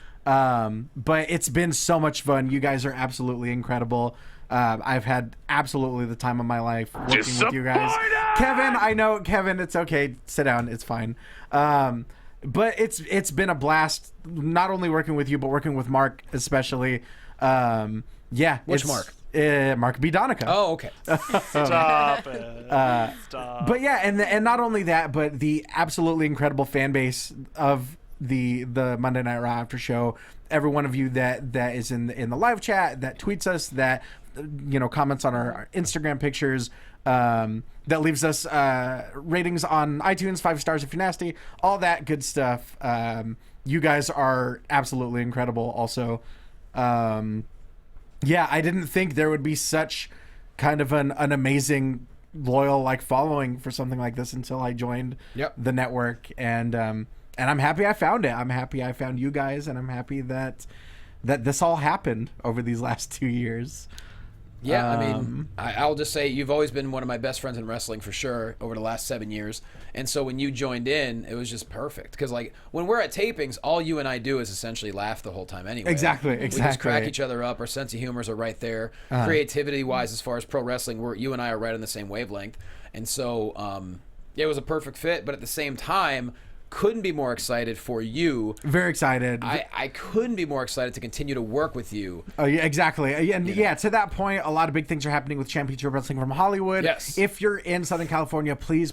[SPEAKER 3] But it's been so much fun. You guys are absolutely incredible. I've had absolutely the time of my life working with you guys. Kevin, I know, Kevin, it's okay. Sit down. It's fine. But it's been a blast, not only working with you, but working with Mark especially.
[SPEAKER 1] Which Mark?
[SPEAKER 3] Mark B. Donica.
[SPEAKER 1] Oh, okay.
[SPEAKER 5] Stop it. Stop.
[SPEAKER 3] But yeah, and not only that, but the absolutely incredible fan base of the Monday Night Raw after show. Every one of you that is in the live chat, that tweets us, that comments on our Instagram pictures, that leaves us ratings on iTunes, 5 stars if you're nasty, all that good stuff. You guys are absolutely incredible. Also, yeah, I didn't think there would be such kind of an amazing loyal following for something like this until I joined the network, and I'm happy I found it. I'm happy I found you guys, and I'm happy that this all happened over these last 2 years.
[SPEAKER 1] Yeah, I mean, I'll just say you've always been one of my best friends in wrestling for sure over the last 7 years. And so when you joined in, it was just perfect. Because, when we're at tapings, all you and I do is essentially laugh the whole time anyway.
[SPEAKER 3] Exactly.
[SPEAKER 1] We just crack each other up. Our sense of humors are right there. Creativity-wise, as far as pro wrestling, you and I are right on the same wavelength. And so, it was a perfect fit. But at the same time, couldn't be more excited for you.
[SPEAKER 3] Very excited.
[SPEAKER 1] I couldn't be more excited to continue to work with you.
[SPEAKER 3] Oh yeah, exactly. And yeah, to that point, a lot of big things are happening with Championship Wrestling from Hollywood.
[SPEAKER 1] Yes.
[SPEAKER 3] If you're in Southern California, please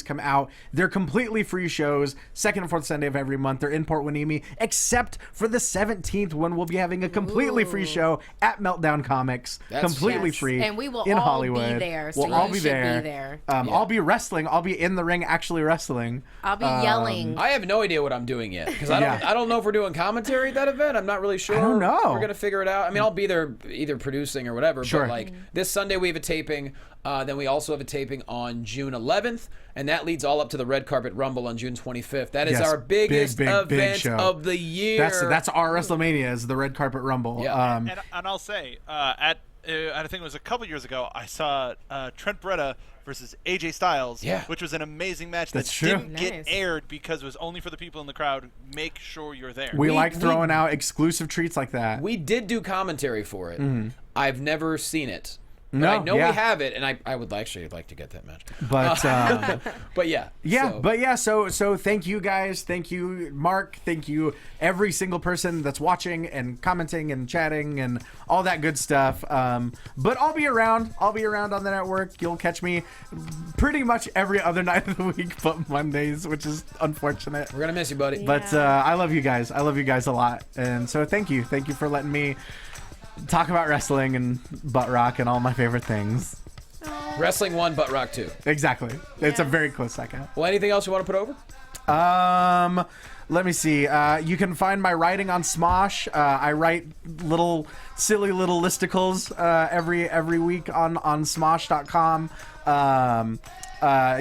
[SPEAKER 3] come out. They're completely free shows, second and fourth Sunday of every month. They're in Port Hueneme, except for the 17th, when we'll be having a completely free show at Meltdown Comics.
[SPEAKER 1] That's
[SPEAKER 3] completely
[SPEAKER 4] Yes.
[SPEAKER 3] free.
[SPEAKER 4] And we will
[SPEAKER 3] in
[SPEAKER 4] all
[SPEAKER 3] Hollywood.
[SPEAKER 4] be there. So
[SPEAKER 3] We'll all
[SPEAKER 4] you
[SPEAKER 3] be
[SPEAKER 4] should
[SPEAKER 3] there.
[SPEAKER 4] be there.
[SPEAKER 3] I'll be wrestling. I'll be in the ring actually wrestling.
[SPEAKER 4] I'll be yelling.
[SPEAKER 1] I have no idea what I'm doing yet because I don't know if we're doing commentary at that event. I'm not really sure.
[SPEAKER 3] I don't know.
[SPEAKER 1] We're gonna figure it out. I mean, I'll be there either producing or whatever.
[SPEAKER 3] Sure.
[SPEAKER 1] But this Sunday we have a taping. Then we also have a taping on June 11th, and that leads all up to the Red Carpet Rumble on June 25th. That is
[SPEAKER 3] Yes,
[SPEAKER 1] our biggest
[SPEAKER 3] big
[SPEAKER 1] event
[SPEAKER 3] show.
[SPEAKER 1] of the year.
[SPEAKER 3] That's our WrestleMania, is the Red Carpet Rumble.
[SPEAKER 1] Yeah.
[SPEAKER 5] And I'll say, I think it was a couple years ago, I saw Trent Beretta versus AJ Styles, which was an amazing match
[SPEAKER 3] That's
[SPEAKER 5] that
[SPEAKER 3] true.
[SPEAKER 5] didn't
[SPEAKER 4] Nice.
[SPEAKER 5] get aired because it was only for the people in the crowd. Make sure you're there.
[SPEAKER 3] We like throwing out exclusive treats like that.
[SPEAKER 1] We did do commentary for it. I've never seen it. But
[SPEAKER 3] No,
[SPEAKER 1] I know
[SPEAKER 3] yeah.
[SPEAKER 1] we have it, and I would actually like to get that match.
[SPEAKER 3] But
[SPEAKER 1] But yeah.
[SPEAKER 3] so thank you guys, thank you Mark, thank you every single person that's watching and commenting and chatting and all that good stuff. But I'll be around on the network. You'll catch me pretty much every other night of the week but Mondays, which is unfortunate.
[SPEAKER 1] We're gonna miss you, buddy.
[SPEAKER 3] But I love you guys. I love you guys a lot. And so thank you for letting me talk about wrestling and butt rock and all my favorite things.
[SPEAKER 1] Wrestling 1, Butt Rock 2.
[SPEAKER 3] Exactly. It's a very close second.
[SPEAKER 1] Well, anything else you want to put over?
[SPEAKER 3] Let me see. You can find my writing on Smosh. I write silly little listicles every week on Smosh.com.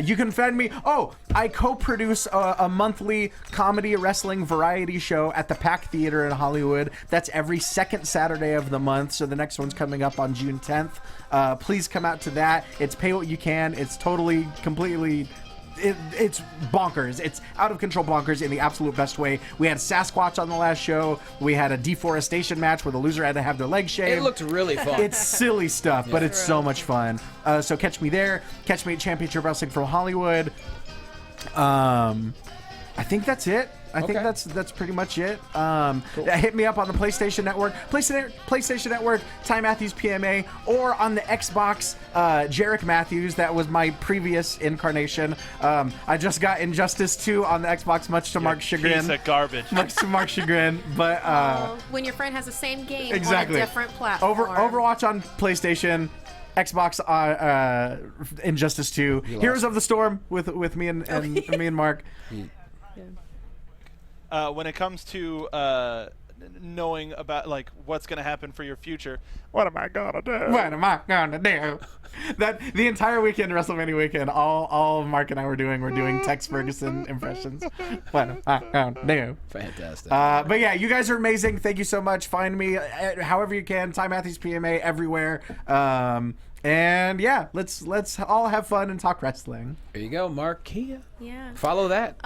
[SPEAKER 3] You can find me. Oh, I co-produce a monthly comedy wrestling variety show at the Pack Theater in Hollywood. That's every second Saturday of the month. So the next one's coming up on June 10th. Please come out to that. It's pay what you can. It's totally, completely. It's bonkers. It's out of control bonkers in the absolute best way. We had Sasquatch on the last show. We had a deforestation match where the loser had to have their legs shaved.
[SPEAKER 1] It looked really fun.
[SPEAKER 3] It's silly stuff, but it's so much fun. So catch me there. Catch me at Championship Wrestling from Hollywood. I think that's it. I think that's pretty much it. Cool. Hit me up on the PlayStation Network, PlayStation Network, Ty Matthews PMA, or on the Xbox, Jericho Matthews. That was my previous incarnation. I just got Injustice 2 on the Xbox, much to Mark's chagrin.
[SPEAKER 5] Piece of garbage.
[SPEAKER 3] Much to Mark's chagrin, but
[SPEAKER 4] when your friend has the same game
[SPEAKER 3] exactly.
[SPEAKER 4] on a different platform.
[SPEAKER 3] Overwatch on PlayStation. Xbox Injustice 2. Heroes of the Storm with me and me and Mark.
[SPEAKER 5] When it comes to knowing about like what's going to happen for your future, what am I gonna do?
[SPEAKER 3] What am I gonna do? That the entire weekend, WrestleMania weekend, all Mark and I were doing Tex Ferguson impressions. What am I gonna do?
[SPEAKER 1] Fantastic.
[SPEAKER 3] But yeah, you guys are amazing. Thank you so much. Find me however you can. Ty Matthews PMA everywhere. And yeah, let's all have fun and talk wrestling.
[SPEAKER 1] There you go, Markeia.
[SPEAKER 4] Yeah.
[SPEAKER 1] Follow that.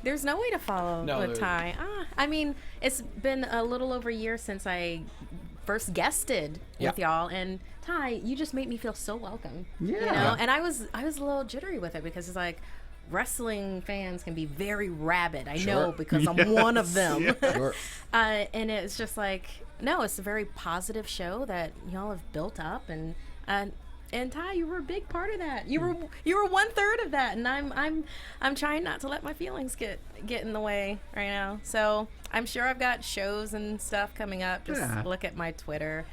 [SPEAKER 4] There's no way to follow with Ty. I mean, it's been a little over a year since I first guested with y'all, and Ty, you just made me feel so welcome. Yeah. You know? And I was a little jittery with it because it's like, wrestling fans can be very rabid. I know because I'm one of them. Yeah. Sure. And it's just like, no, it's a very positive show that y'all have built up, and Ty, you were a big part of that. You were 1/3 of that, and I'm trying not to let my feelings get in the way right now. So I'm sure I've got shows and stuff coming up. Just look at my Twitter.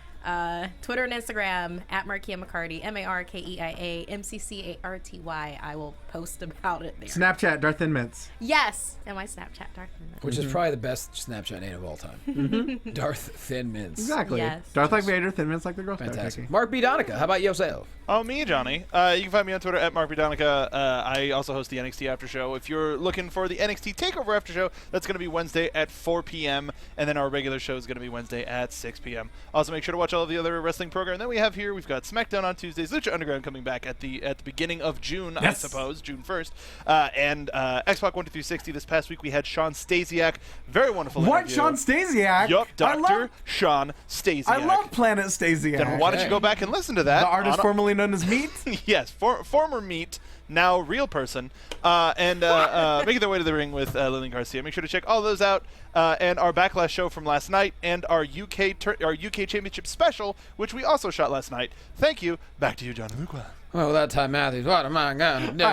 [SPEAKER 4] Twitter and Instagram at Markeia McCarty, MarkeiaMcCarty. I will post about it there.
[SPEAKER 3] Snapchat, Darth Thin Mints.
[SPEAKER 4] Yes, and my Snapchat, Darth Thin Mints.
[SPEAKER 1] Which is probably the best Snapchat name of all time. Darth Thin Mints.
[SPEAKER 3] Exactly.
[SPEAKER 4] Yes.
[SPEAKER 3] Darth like Vader, Thin Mints like the girl.
[SPEAKER 1] Fantastic. Mark B. Donica, how about yourself?
[SPEAKER 5] Oh, me, Johnny. You can find me on Twitter at Mark B. Donica. I also host the NXT After Show. If you're looking for the NXT Takeover After Show, that's going to be Wednesday at 4 p.m. And then our regular show is going to be Wednesday at 6 p.m. Also, make sure to watch all of the other wrestling program that we have here. We've got SmackDown on Tuesdays, Lucha Underground coming back at the beginning of June, I suppose, June 1st, and Xbox 12360. This past week we had Sean Stasiak, very wonderful interview.
[SPEAKER 3] Sean Stasiak?
[SPEAKER 5] Yup, Dr. Sean Stasiak.
[SPEAKER 3] I love Planet Stasiak.
[SPEAKER 5] Then why don't you go back and listen to that?
[SPEAKER 3] The artist formerly known as Meat?
[SPEAKER 5] Yes, former Meat, now real person, and making their way to the ring with Lillian Garcia. Make sure to check all those out, and our Backlash show from last night, and our UK Championship special, which we also shot last night. Thank you. Back to you, Jonny Loquasto.
[SPEAKER 1] Well, that time, Matthews, what am I gonna do?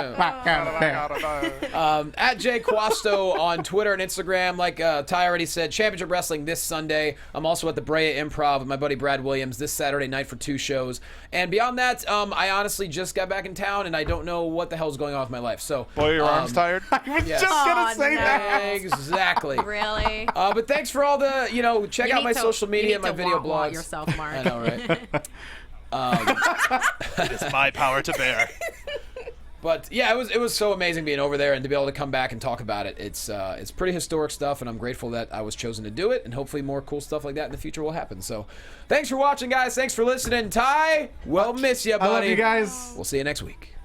[SPEAKER 1] At Jay Quasto on Twitter and Instagram. Like Ty already said, Championship Wrestling this Sunday. I'm also at the Brea Improv with my buddy Brad Williams this Saturday night for 2 shows. And beyond that, I honestly just got back in town, and I don't know what the hell's going on with my life. So,
[SPEAKER 5] boy, your arm's tired?
[SPEAKER 3] I was just gonna say that.
[SPEAKER 1] Exactly.
[SPEAKER 4] Really?
[SPEAKER 1] But thanks for all the, check out my social media and my video blogs.
[SPEAKER 4] Yourself, Mark.
[SPEAKER 1] I know, right?
[SPEAKER 5] It is my power to bear.
[SPEAKER 1] But yeah, it was so amazing being over there and to be able to come back and talk about it. It's pretty historic stuff, and I'm grateful that I was chosen to do it, and hopefully more cool stuff like that in the future will happen. So thanks for watching, guys. Thanks for listening. Ty, we'll miss you, buddy.
[SPEAKER 3] I love you guys.
[SPEAKER 1] We'll see you next week.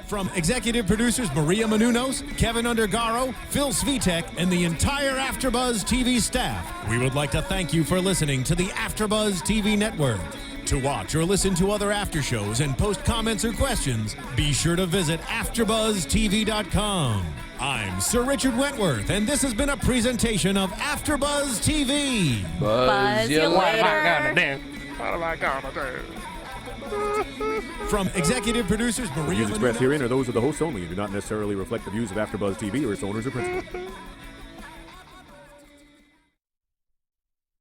[SPEAKER 2] From executive producers Maria Menounos, Kevin Undergaro, Phil Svitek, and the entire AfterBuzz TV staff, we would like to thank you for listening to the AfterBuzz TV network. To watch or listen to other after shows and post comments or questions, be sure to visit AfterBuzzTV.com. I'm Sir Richard Wentworth, and this has been a presentation of AfterBuzz TV.
[SPEAKER 4] Buzz you later.
[SPEAKER 5] What am I gonna do?
[SPEAKER 2] From executive producers Maria
[SPEAKER 7] Views expressed herein are those of the hosts only and do not necessarily reflect the views of AfterBuzz TV or its owners or principals.